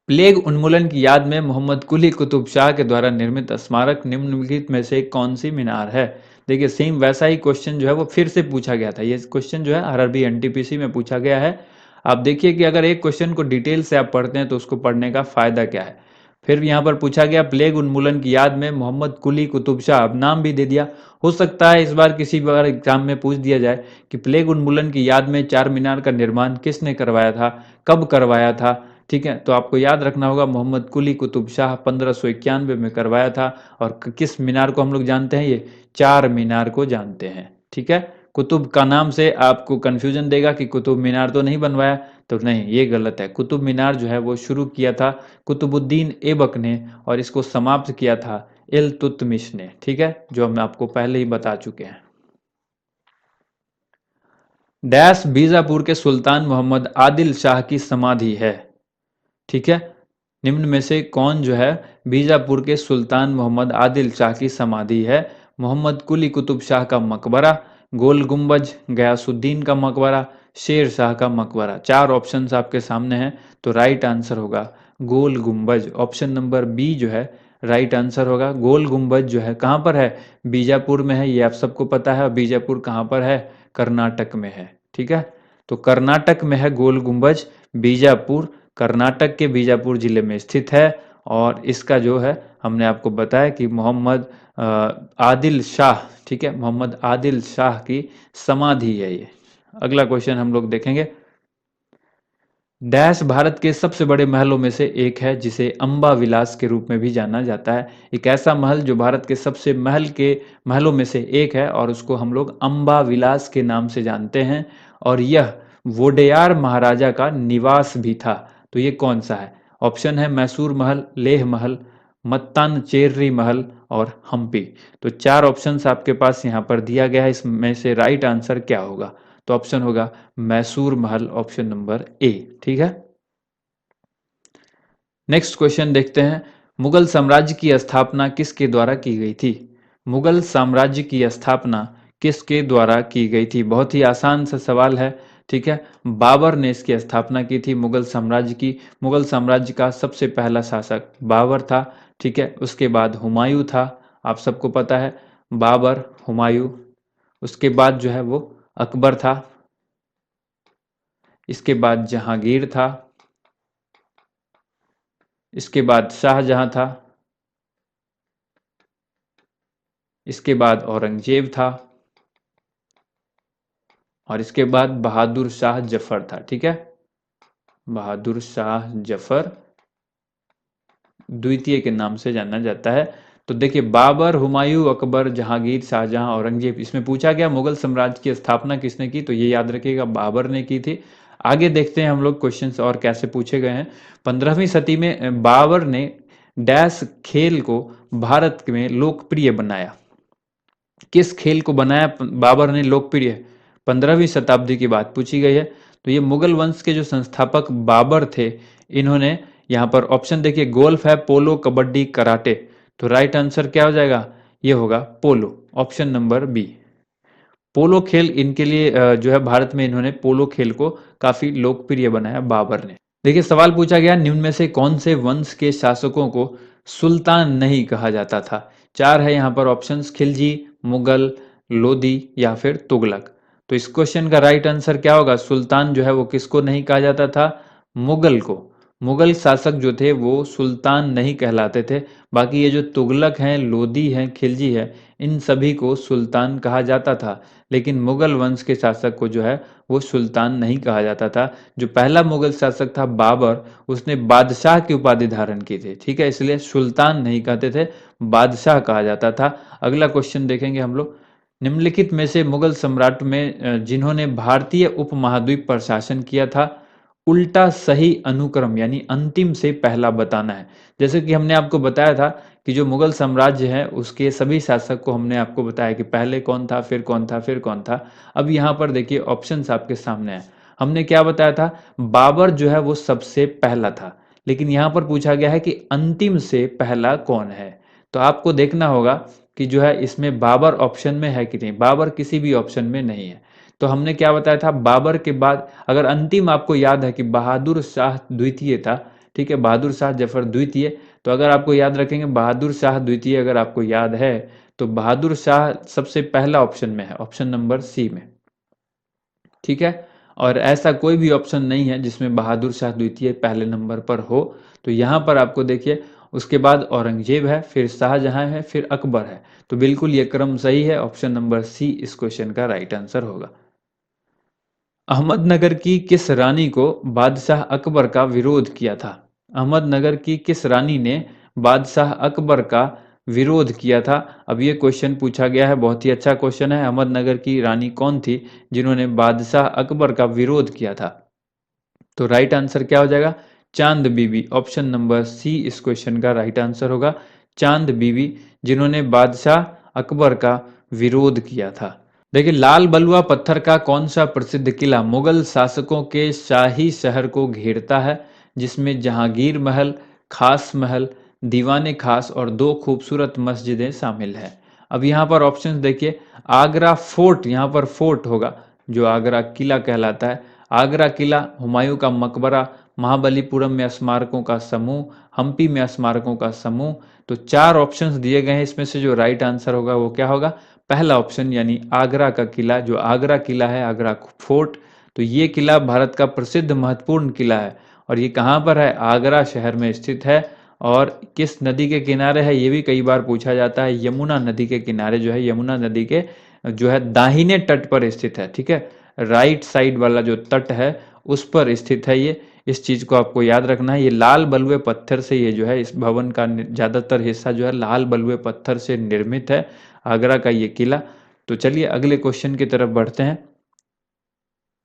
प्लेग उन्मूलन की याद में मोहम्मद कुली कुतुब शाह के द्वारा निर्मित स्मारक निम्नलिखित में से कौन सी मीनार है। देखिए सेम वैसा ही क्वेश्चन जो है वो फिर से पूछा गया था, ये क्वेश्चन जो है आरआरबी एनटीपीसी में पूछा गया है। आप देखिए कि अगर एक क्वेश्चन को डिटेल से आप पढ़ते हैं तो उसको पढ़ने का फायदा क्या है। फिर यहाँ पर पूछा गया प्लेग उन्मूलन की याद में मोहम्मद कुली कुतुब शाह, अब नाम भी दे दिया। हो सकता है इस बार किसी बार एग्जाम में पूछ दिया जाए कि प्लेग उन्मूलन की याद में चार मीनार का निर्माण किसने करवाया था, कब करवाया था, ठीक है। तो आपको याद रखना होगा मोहम्मद कुली कुतुब शाह 1591 में करवाया था। और किस मीनार को हम लोग जानते हैं, ये चार मीनार को जानते हैं, ठीक है। कुतुब का नाम से आपको कंफ्यूजन देगा कि कुतुब मीनार तो नहीं बनवाया, तो नहीं, ये गलत है। कुतुब मीनार जो है वो शुरू किया था कुतुबुद्दीन ऐबक ने, और इसको समाप्त किया था इल्तुतमिश ने, ठीक है, जो हम आपको पहले ही बता चुके हैं। डैश बीजापुर के सुल्तान मोहम्मद आदिल शाह की समाधि है, ठीक है। निम्न में से कौन जो है बीजापुर के सुल्तान मोहम्मद आदिल शाह की समाधि है, मोहम्मद कुली कुतुब शाह का मकबरा, गोल गुंबज, गयासुद्दीन का मकबरा, शेर शाह का मकबरा। चार ऑप्शंस आपके सामने हैं, तो राइट आंसर होगा गोल गुंबज, ऑप्शन नंबर बी जो है राइट आंसर होगा। गोल गुंबज जो है कहाँ पर है, बीजापुर में है, ये आप सबको पता है। और बीजापुर कहाँ पर है, कर्नाटक में है, ठीक है। तो कर्नाटक में है गोल गुंबज, बीजापुर कर्नाटक के बीजापुर जिले में स्थित है। और इसका जो है हमने आपको बताया कि मोहम्मद आदिल शाह, ठीक है, मोहम्मद आदिल शाह की समाधि है ये। अगला क्वेश्चन हम लोग देखेंगे। डैश भारत के सबसे बड़े महलों में से एक है जिसे अंबा विलास के रूप में भी जाना जाता है। एक ऐसा महल जो भारत के सबसे महलों में से एक है, और उसको हम लोग अंबा विलास के नाम से जानते हैं। और यह वोडेयार महाराजा का निवास भी था। तो ये कौन सा है, ऑप्शन है मैसूर महल, लेह महल, मत्तानचेरी महल और हम्पी। तो चार ऑप्शंस आपके पास यहाँ पर दिया गया है, इसमें से राइट आंसर क्या होगा, तो ऑप्शन होगा मैसूर महल, ऑप्शन नंबर ए, ठीक है। नेक्स्ट क्वेश्चन देखते हैं। मुगल साम्राज्य की स्थापना किसके द्वारा की गई थी, मुगल साम्राज्य की स्थापना किसके द्वारा की गई थी। बहुत ही आसान सा सवाल है, ठीक है। बाबर ने इसकी स्थापना की थी मुगल साम्राज्य की। मुगल साम्राज्य का सबसे पहला शासक बाबर था, ठीक है। उसके बाद हुमायूं था, आप सबको पता है, बाबर, हुमायूं। उसके बाद जो है वो अकबर था। इसके बाद जहांगीर था। इसके बाद शाहजहां था। इसके बाद औरंगजेब था। और इसके बाद बहादुर शाह जफर था, ठीक है। बहादुर शाह जफर द्वितीय के नाम से जाना जाता है। तो देखिए बाबर, हुमायूं, अकबर, जहांगीर, शाहजहां, औरंगजेब, इसमें पूछा गया मुगल साम्राज्य की स्थापना किसने की, तो ये याद रखिएगा बाबर ने की थी। आगे देखते हैं हम लोग क्वेश्चंस और कैसे पूछे गए हैं। 15वीं सदी में बाबर ने डैश खेल को भारत में लोकप्रिय बनाया। किस खेल को बनाया बाबर ने लोकप्रिय? 15वीं शताब्दी की बात पूछी गई है। तो ये मुगल वंश के जो संस्थापक बाबर थे, इन्होंने यहाँ पर ऑप्शन देखिए, गोल्फ है, पोलो, कबड्डी, कराटे। तो राइट आंसर क्या हो जाएगा? ये होगा पोलो, ऑप्शन नंबर बी। पोलो खेल इनके लिए जो है भारत में इन्होंने पोलो खेल को काफी लोकप्रिय बनाया बाबर ने। देखिए सवाल पूछा गया, निम्न में से कौन से वंश के शासकों को सुल्तान नहीं कहा जाता था? चार है यहाँ पर ऑप्शंस, खिलजी, मुगल, लोदी या फिर तुगलक। तो इस क्वेश्चन का राइट आंसर क्या होगा? सुल्तान जो है वो किसको नहीं कहा जाता था? मुगल को। मुगल शासक जो थे वो सुल्तान नहीं कहलाते थे। बाकी ये जो तुगलक हैं, लोदी हैं, खिलजी है, इन सभी को सुल्तान कहा जाता था। लेकिन मुगल वंश के शासक को जो है वो सुल्तान नहीं कहा जाता था। जो पहला मुगल शासक था बाबर, उसने बादशाह की उपाधि धारण की थी, ठीक है, इसलिए सुल्तान नहीं कहते थे, बादशाह कहा जाता था। अगला क्वेश्चन देखेंगे हम लोग। निम्नलिखित में से मुगल सम्राट में जिन्होंने भारतीय उपमहाद्वीप पर शासन किया था, उल्टा सही अनुक्रम यानी अंतिम से पहला बताना है। जैसे कि हमने आपको बताया था कि जो मुगल साम्राज्य है उसके सभी शासक को हमने आपको बताया कि पहले कौन था, फिर कौन था, फिर कौन था। अब यहाँ पर देखिए ऑप्शंस आपके सामने है। हमने क्या बताया था? बाबर जो है वो सबसे पहला था, लेकिन यहाँ पर पूछा गया है कि अंतिम से पहला कौन है। तो आपको देखना होगा कि जो है इसमें बाबर ऑप्शन में है कि नहीं। बाबर किसी भी ऑप्शन में नहीं है। तो हमने क्या बताया था? बाबर के बाद अगर अंतिम आपको याद है कि बहादुर शाह द्वितीय था, ठीक है, बहादुर शाह जफर द्वितीय। तो अगर आपको याद रखेंगे बहादुर शाह द्वितीय अगर आपको याद है, तो बहादुर शाह सबसे पहला ऑप्शन में है, ऑप्शन नंबर सी में, ठीक है। और ऐसा कोई भी ऑप्शन नहीं है जिसमें बहादुर शाह द्वितीय पहले नंबर पर हो। तो यहाँ पर आपको देखिए उसके बाद औरंगजेब है, फिर शाहजहां है, फिर अकबर है। तो बिल्कुल ये क्रम सही है, ऑप्शन नंबर सी इस क्वेश्चन का राइट आंसर होगा। अहमदनगर की किस रानी को बादशाह अकबर का विरोध किया था? अहमदनगर की किस रानी ने बादशाह अकबर का विरोध किया था? अब ये क्वेश्चन पूछा गया है, बहुत ही अच्छा क्वेश्चन है। अहमदनगर की रानी कौन थी जिन्होंने बादशाह अकबर का विरोध किया था? तो राइट आंसर क्या हो जाएगा? चांद बीबी, ऑप्शन नंबर सी इस क्वेश्चन का राइट आंसर होगा। चांद बीबी जिन्होंने बादशाह अकबर का विरोध किया था। देखिए लाल बलुआ पत्थर का कौन सा प्रसिद्ध किला मुगल शासकों के शाही शहर को घेरता है, जिसमें जहांगीर महल, खास महल, दीवाने खास और दो खूबसूरत मस्जिदें शामिल हैं। अब यहाँ पर ऑप्शंस देखिए, आगरा फोर्ट, यहाँ पर फोर्ट होगा जो आगरा किला कहलाता है। आगरा किला, हुमायूं का मकबरा, महाबलीपुरम में स्मारकों का समूह, हम्पी में स्मारकों का समूह। तो चार ऑप्शंस दिए गए हैं, इसमें से जो राइट आंसर होगा वो क्या होगा? पहला ऑप्शन यानी आगरा का किला। जो आगरा किला है, आगरा फोर्ट, तो ये किला भारत का प्रसिद्ध महत्वपूर्ण किला है। और ये कहाँ पर है? आगरा शहर में स्थित है। और किस नदी के किनारे है ये भी कई बार पूछा जाता है। यमुना नदी के किनारे जो है, यमुना नदी के जो है दाहिने तट पर स्थित है, ठीक है, राइट साइड वाला जो तट है उस पर स्थित है ये। इस चीज को आपको याद रखना है। ये लाल बलुए पत्थर से, ये जो है इस भवन का ज्यादातर हिस्सा जो है लाल बलुए पत्थर से निर्मित है, आगरा का ये किला। तो चलिए अगले क्वेश्चन की तरफ बढ़ते हैं।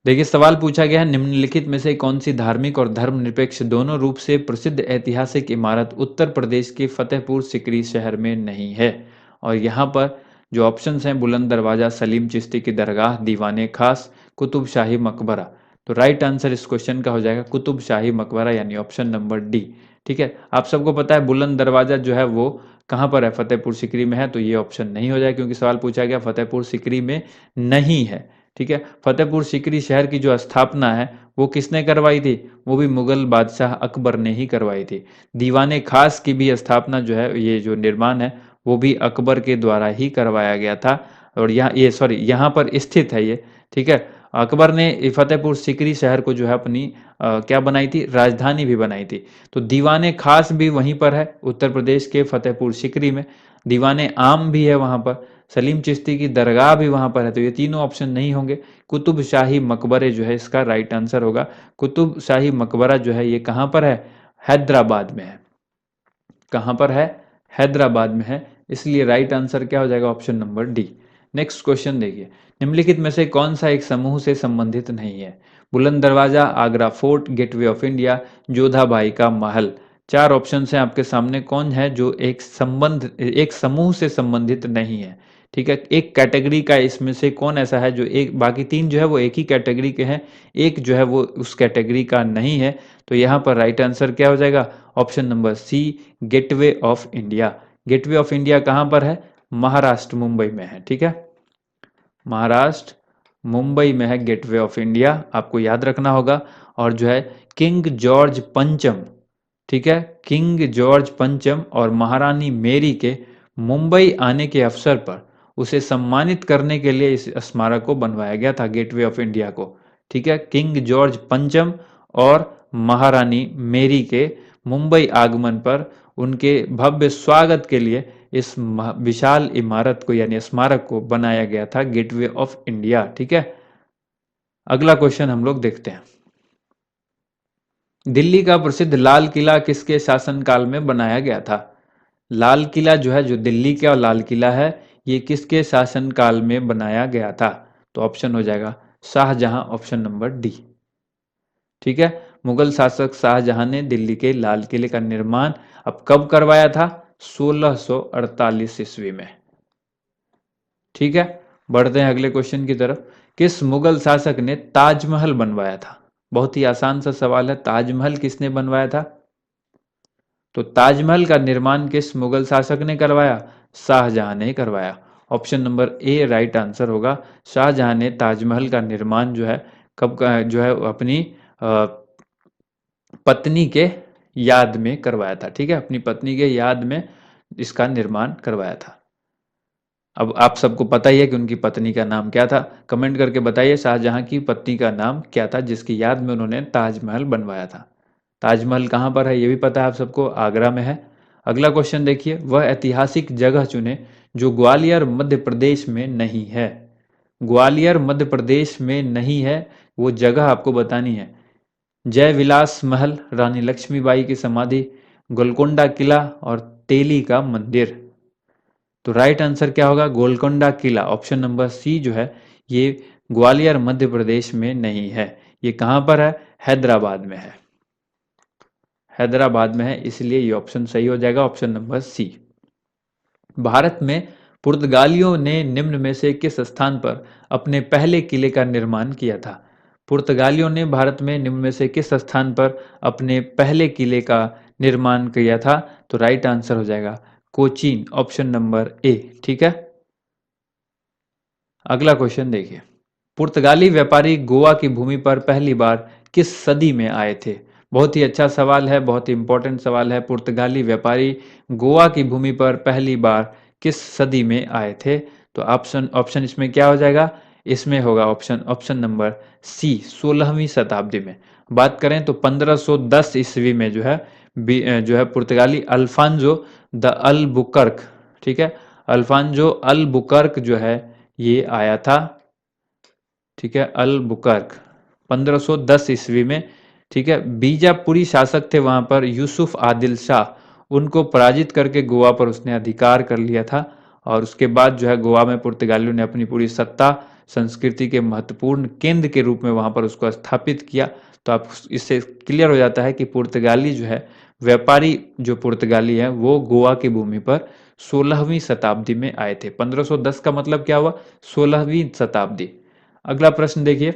देखिए सवाल पूछा गया है, निम्नलिखित में से कौन सी धार्मिक और धर्मनिरपेक्ष दोनों रूप से प्रसिद्ध ऐतिहासिक इमारत उत्तर प्रदेश के फतेहपुर सिकरी शहर में नहीं है? और यहाँ पर जो ऑप्शंस हैं, बुलंद दरवाजा, सलीम चिश्ती की दरगाह, दीवाने खास, कुतुब शाही मकबरा। तो राइट आंसर इस क्वेश्चन का हो जाएगा कुतुब शाही मकबरा यानी ऑप्शन नंबर डी, ठीक है। आप सबको पता है बुलंद दरवाजा जो है वो कहाँ पर है? फतेहपुर सिकरी में है। तो ये ऑप्शन नहीं हो जाएगा क्योंकि सवाल पूछा गया फतेहपुर सिकरी में नहीं है, ठीक है। फतेहपुर सिकरी शहर की जो स्थापना है वो किसने करवाई थी? वो भी मुगल बादशाह अकबर ने ही करवाई थी। दीवाने खास की भी स्थापना जो है, ये जो निर्माण है वो भी अकबर के द्वारा ही करवाया गया था। और यहाँ ये सॉरी यहाँ पर स्थित है ये, ठीक है। अकबर ने फतेहपुर सिकरी शहर को जो है अपनी क्या बनाई थी? राजधानी भी बनाई थी। तो दीवाने खास भी वहीं पर है, उत्तर प्रदेश के फतेहपुर सिकरी में। दीवाने आम भी है वहां पर, सलीम चिश्ती की दरगाह भी वहां पर है। तो ये तीनों ऑप्शन नहीं होंगे। कुतुब शाही मकबरे जो है इसका राइट आंसर होगा। कुतुब शाही मकबरा जो है ये कहां पर है? हैदराबाद में है। कहां पर है? हैदराबाद में है, इसलिए राइट आंसर क्या हो जाएगा? Option number D. Next question देखिए, निम्नलिखित में से कौन सा एक समूह से संबंधित नहीं है? बुलंद दरवाजा, Agra fort, gateway of India, Jodha Bai का महल। चार ऑप्शन हैं आपके सामने, कौन है जो एक समूह से संबंधित नहीं है? ठीक है, एक कैटेगरी का इसमें से कौन ऐसा है जो एक, बाकी तीन जो है वो एक ही कैटेगरी के हैं, एक जो है वो उस कैटेगरी का नहीं है। तो यहाँ पर राइट आंसर क्या हो जाएगा? Option number C, gateway of India. Gateway of India कहाँ पर है? महाराष्ट्र, मुंबई में है। ठीक है, महाराष्ट्र मुंबई में है गेटवे ऑफ इंडिया, आपको याद रखना होगा। और जो है किंग जॉर्ज पंचम, ठीक है, किंग जॉर्ज पंचम और महारानी मेरी के मुंबई आने के अवसर पर उसे सम्मानित करने के लिए इस स्मारक को बनवाया गया था, गेटवे ऑफ इंडिया को। ठीक है, किंग जॉर्ज पंचम और महारानी मेरी के मुंबई आगमन पर उनके भव्य स्वागत के लिए इस विशाल इमारत को यानी स्मारक को बनाया गया था, गेटवे ऑफ इंडिया। ठीक है, अगला क्वेश्चन हम लोग देखते हैं। दिल्ली का प्रसिद्ध लाल किला किसके शासनकाल में बनाया गया था? लाल किला जो है, जो दिल्ली का लाल किला है, ये किसके शासनकाल में बनाया गया था? तो ऑप्शन हो जाएगा शाहजहां, ऑप्शन नंबर डी। ठीक है, मुगल शासक शाहजहां ने दिल्ली के लाल किले का निर्माण अब कब करवाया था? 1648 ईस्वी में। ठीक है, बढ़ते हैं अगले क्वेश्चन की तरफ। किस मुगल शासक ने ताजमहल बनवाया था? बहुत ही आसान सा सवाल है, ताजमहल किसने बनवाया था? तो ताजमहल का निर्माण किस मुगल शासक ने करवाया? शाहजहां ने करवाया। ऑप्शन नंबर ए राइट आंसर होगा। शाहजहां ने ताजमहल का निर्माण जो है कब जो है अपनी पत्नी के याद में करवाया था। ठीक है, अपनी पत्नी के याद में इसका निर्माण करवाया था। अब आप सबको पता ही है कि उनकी पत्नी का नाम क्या था। कमेंट करके बताइए शाहजहां की पत्नी का नाम क्या था जिसकी याद में उन्होंने ताजमहल बनवाया था। ताजमहल कहाँ पर है ये भी पता है आप सबको, आगरा में है। अगला क्वेश्चन देखिए, वह ऐतिहासिक जगह चुने जो ग्वालियर मध्य प्रदेश में नहीं है। ग्वालियर मध्य प्रदेश में नहीं है, वो जगह आपको बतानी है। जय विलास महल, रानी लक्ष्मीबाई की समाधि, गोलकोंडा किला और तेली का मंदिर। तो राइट आंसर क्या होगा? गोलकोंडा किला, ऑप्शन नंबर सी जो है ये ग्वालियर मध्य प्रदेश में नहीं है। ये कहां पर है? हैदराबाद में है। हैदराबाद में है, इसलिए ये ऑप्शन सही हो जाएगा, ऑप्शन नंबर सी। भारत में पुर्तगालियों ने निम्न में से किस स्थान पर अपने पहले किले का निर्माण किया था? पुर्तगालियों ने भारत में निम्न में से किस स्थान पर अपने पहले किले का निर्माण किया था? तो राइट आंसर हो जाएगा कोचीन, ऑप्शन नंबर ए। ठीक है, अगला क्वेश्चन देखिए, पुर्तगाली व्यापारी गोवा की भूमि पर पहली बार किस सदी में आए थे? बहुत ही अच्छा सवाल है, बहुत ही इंपॉर्टेंट सवाल है। पुर्तगाली व्यापारी गोवा की भूमि पर पहली बार किस सदी में आए थे? तो ऑप्शन ऑप्शन इसमें क्या हो जाएगा? इसमें होगा ऑप्शन ऑप्शन नंबर सी, 16वीं शताब्दी में। बात करें तो 1510 ईस्वी में जो है पुर्तगाली अल्फांजो द अल्बुकर्क, ठीक है, अल्फांजो अल्बुकर्क जो है ये आया था। ठीक है, अल बुकर्क 1510 ईस्वी में। ठीक है, बीजापुरी शासक थे वहां पर यूसुफ आदिल शाह, उनको पराजित करके गोवा पर उसने अधिकार कर लिया था। और उसके बाद जो है गोवा में पुर्तगालियों ने अपनी पूरी सत्ता, संस्कृति के महत्वपूर्ण केंद्र के रूप में वहां पर उसको स्थापित किया। तो आप इससे क्लियर हो जाता है कि पुर्तगाली जो है, व्यापारी जो पुर्तगाली है वो गोवा की भूमि पर 16वीं शताब्दी में आए थे। 1510 का मतलब क्या हुआ? 16वीं शताब्दी। अगला प्रश्न देखिए,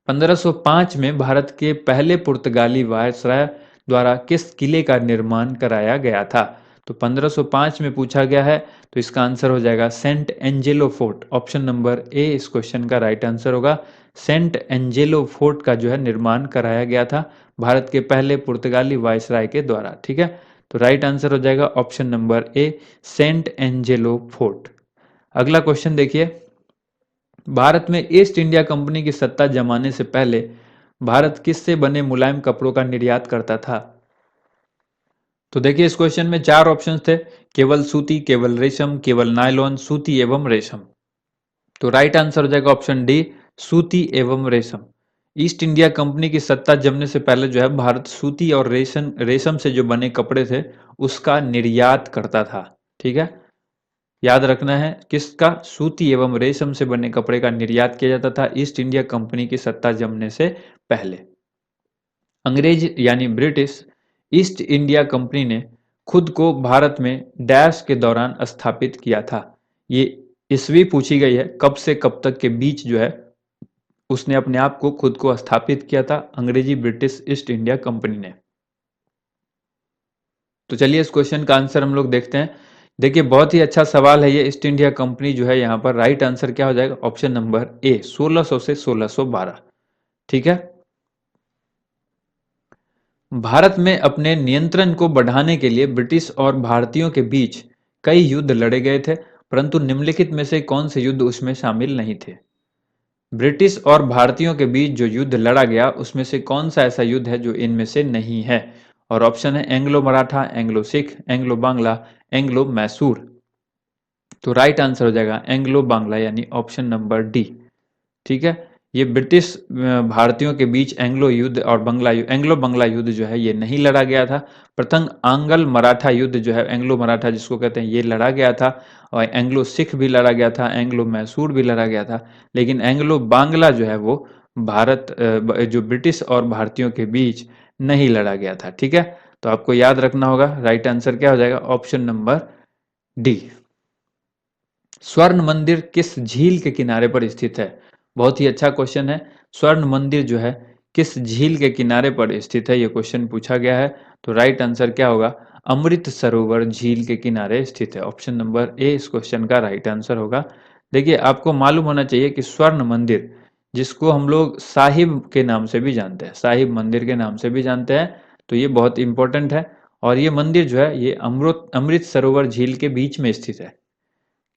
1505 में भारत के पहले पुर्तगाली वायसराय द्वारा किस किले का निर्माण कराया गया था? तो 1505 में पूछा गया है, तो इसका आंसर हो जाएगा saint Angelo fort, option number A इस क्वेश्चन का राइट आंसर होगा। सेंट एंजेलो फोर्ट का जो है निर्माण कराया गया था भारत के पहले पुर्तगाली वायसराय के द्वारा। ठीक है, तो राइट आंसर हो जाएगा option number A, saint Angelo fort. अगला क्वेश्चन देखिए, भारत में ईस्ट इंडिया कंपनी की सत्ता जमाने से पहले भारत किससे बने मुलायम कपड़ों का निर्यात करता था? तो देखिए इस क्वेश्चन में चार ऑप्शंस थे, केवल सूती, केवल रेशम, केवल नायलॉन, सूती एवं रेशम। तो राइट आंसर हो जाएगा ऑप्शन डी, सूती एवं रेशम। ईस्ट इंडिया कंपनी की सत्ता जमने से पहले जो है भारत सूती और रेशम रेशम से जो बने कपड़े थे उसका निर्यात करता था। ठीक है, याद रखना है किसका, सूती एवं रेशम से बने कपड़े का निर्यात किया जाता था ईस्ट इंडिया कंपनी की सत्ता जमने से पहले। अंग्रेज यानी ब्रिटिश ईस्ट इंडिया कंपनी ने खुद को भारत में डैश के दौरान स्थापित किया था। ये ईस्वी पूछी गई है, कब से कब तक के बीच जो है उसने अपने आप को खुद को स्थापित किया था अंग्रेजी ब्रिटिश ईस्ट इंडिया कंपनी ने। तो चलिए इस क्वेश्चन का आंसर हम लोग देखते हैं। देखिए बहुत ही अच्छा सवाल है ये। ईस्ट इंडिया कंपनी जो है यहाँ पर राइट आंसर क्या हो जाएगा, ऑप्शन नंबर ए 1600 से 1612। ठीक है, भारत में अपने नियंत्रण को बढ़ाने के लिए ब्रिटिश और भारतीयों के बीच कई युद्ध लड़े गए थे, परंतु निम्नलिखित में से कौन से युद्ध उसमें शामिल नहीं थे। ब्रिटिश और भारतीयों के बीच जो युद्ध लड़ा गया उसमें से कौन सा ऐसा युद्ध है जो इनमें से नहीं है। और ऑप्शन है Anglo Maratha, Anglo Sikh, Anglo Bangla, Anglo Mysore. तो राइट आंसर हो जाएगा एंग्लो बांग्ला यानी ऑप्शन नंबर डी। ठीक है, ये ब्रिटिश भारतीयों के बीच एंग्लो युद्ध और एंग्लो बंगला युद्ध जो है ये नहीं लड़ा गया था। प्रथम आंग्ल मराठा युद्ध जो है, एंग्लो मराठा जिसको कहते हैं, ये लड़ा गया था। और एंग्लो सिख भी लड़ा गया था, एंग्लो मैसूर भी लड़ा गया था। लेकिन एंग्लो बांग्ला जो है वो जो ब्रिटिश और भारतीयों के बीच नहीं लड़ा गया था। ठीक है, तो आपको याद रखना होगा राइट आंसर क्या हो जाएगा, ऑप्शन नंबर डी। स्वर्ण मंदिर किस झील के किनारे पर स्थित है। बहुत ही अच्छा क्वेश्चन है। स्वर्ण मंदिर जो है किस झील के किनारे पर स्थित है, ये क्वेश्चन पूछा गया है। तो राइट आंसर क्या होगा, अमृत सरोवर झील के किनारे स्थित है। ऑप्शन नंबर ए इस क्वेश्चन का राइट आंसर होगा। देखिए आपको मालूम होना चाहिए कि स्वर्ण मंदिर, जिसको हम लोग साहिब के नाम से भी जानते हैं, साहिब मंदिर के नाम से भी जानते हैं, तो ये बहुत इंपॉर्टेंट है। और ये मंदिर जो है ये अमृत सरोवर झील के बीच में स्थित है,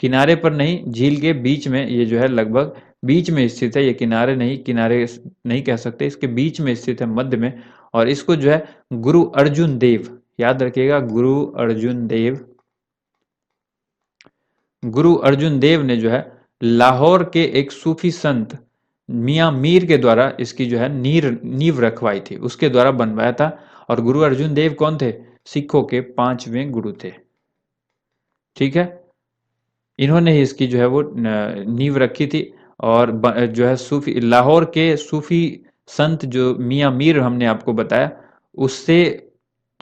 किनारे पर नहीं, झील के बीच में ये जो है लगभग बीच में स्थित है। ये किनारे नहीं, किनारे नहीं कह सकते, इसके बीच में स्थित है, मध्य में। और इसको जो है गुरु अर्जुन देव, याद रखिएगा गुरु अर्जुन देव, गुरु अर्जुन देव ने जो है लाहौर के एक सूफी संत मियाँ मीर के द्वारा इसकी जो है नींव रखवाई थी, उसके द्वारा बनवाया था। और गुरु अर्जुन देव कौन थे, सिखों के 5वें गुरु थे। ठीक है, इन्होंने ही इसकी जो है वो नींव रखी थी। और जो है सूफी, लाहौर के सूफी संत जो मियाँ मीर हमने आपको बताया, उससे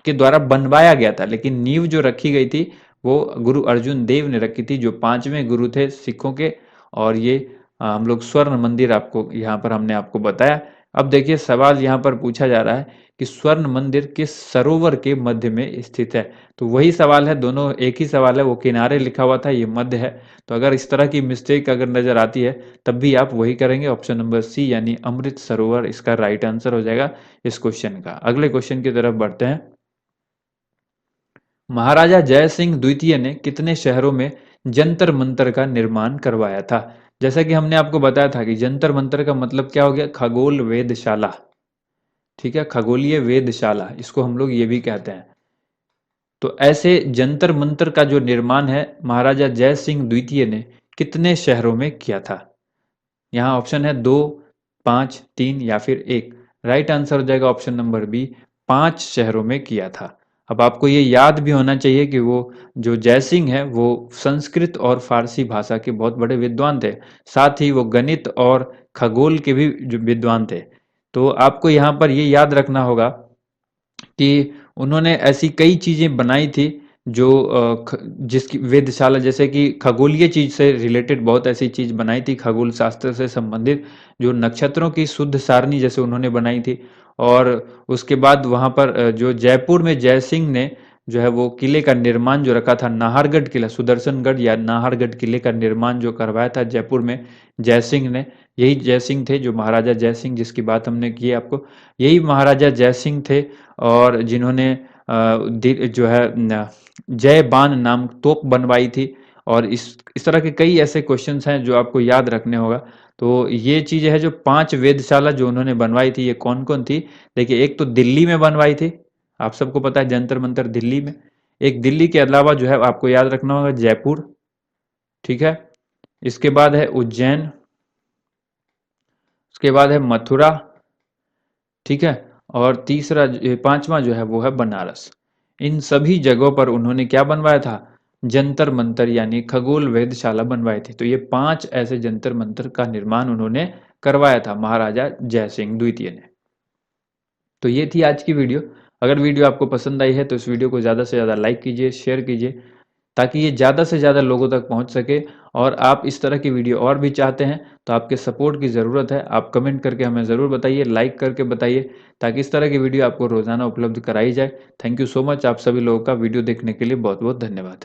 के द्वारा बनवाया गया था, लेकिन नींव जो रखी गई थी वो गुरु अर्जुन देव ने रखी थी, जो 5वें गुरु थे सिखों के। और ये हम लोग स्वर्ण मंदिर आपको यहाँ पर हमने आपको बताया। अब देखिए सवाल यहाँ पर पूछा जा रहा है कि स्वर्ण मंदिर किस सरोवर के मध्य में स्थित है। तो वही सवाल है, दोनों एक ही सवाल है, वो किनारे लिखा हुआ था, ये मध्य है। तो अगर इस तरह की मिस्टेक अगर नजर आती है तब भी आप वही करेंगे, ऑप्शन नंबर सी यानी अमृत सरोवर इसका राइट आंसर हो जाएगा इस क्वेश्चन का। अगले क्वेश्चन की तरफ बढ़ते हैं। महाराजा जय सिंह द्वितीय ने कितने शहरों में जंतर मंतर का निर्माण करवाया था। जैसा कि हमने आपको बताया था कि जंतर मंतर का मतलब क्या हो गया, खगोल वेधशाला। ठीक है, खगोलीय वेधशाला इसको हम लोग ये भी कहते हैं। तो ऐसे जंतर मंतर का जो निर्माण है महाराजा जय सिंह द्वितीय ने कितने शहरों में किया था। यहाँ ऑप्शन है 2, 5, 3 या फिर 1। राइट आंसर हो जाएगा ऑप्शन नंबर बी, 5 शहरों में किया था। अब आपको ये याद भी होना चाहिए कि वो जो जयसिंह है वो संस्कृत और फारसी भाषा के बहुत बड़े विद्वान थे, साथ ही वो गणित और खगोल के भी जो विद्वान थे। तो आपको यहाँ पर ये याद रखना होगा कि उन्होंने ऐसी कई चीजें बनाई थी जो जिसकी वेधशाला, जैसे कि खगोलीय चीज से रिलेटेड बहुत ऐसी चीज बनाई थी, खगोल शास्त्र से संबंधित, जो नक्षत्रों की शुद्ध सारणी जैसे उन्होंने बनाई थी। और उसके बाद वहां पर जो जयपुर में जयसिंह ने जो है वो किले का निर्माण जो रखा था, नाहरगढ़ किला, सुदर्शनगढ़ या नाहरगढ़ किले का निर्माण जो करवाया था जयपुर में जयसिंह ने, यही जयसिंह थे जो महाराजा जयसिंह जिसकी बात हमने की आपको, यही महाराजा जयसिंह थे। और जिन्होंने जो है जय बान नाम तोप बनवाई थी। और इस तरह के कई ऐसे क्वेश्चंस हैं जो आपको याद रखने होगा। तो ये चीजें है जो 5 वेधशाला जो उन्होंने बनवाई थी, ये कौन कौन थी। देखिए एक तो दिल्ली में बनवाई थी, आप सबको पता है जंतर मंतर दिल्ली में। एक दिल्ली के अलावा जो है आपको याद रखना होगा जयपुर। ठीक है, इसके बाद है उज्जैन, उसके बाद है मथुरा, ठीक है। और तीसरा पांचवा जो है वो है बनारस। इन सभी जगहों पर उन्होंने क्या बनवाया था, जंतर मंतर यानी खगोल वेधशाला बनवाए थे। तो ये 5 ऐसे जंतर मंतर का निर्माण उन्होंने करवाया था महाराजा जयसिंह द्वितीय ने। तो ये थी आज की वीडियो। अगर वीडियो आपको पसंद आई है तो इस वीडियो को ज़्यादा से ज़्यादा लाइक कीजिए, शेयर कीजिए, ताकि ये ज़्यादा से ज़्यादा लोगों तक पहुंच सके। और आप इस तरह की वीडियो और भी चाहते हैं तो आपके सपोर्ट की ज़रूरत है। आप कमेंट करके हमें ज़रूर बताइए, लाइक करके बताइए, ताकि इस तरह की वीडियो आपको रोज़ाना उपलब्ध कराई जाए। Thank you so much. आप सभी लोगों का वीडियो देखने के लिए बहुत बहुत धन्यवाद।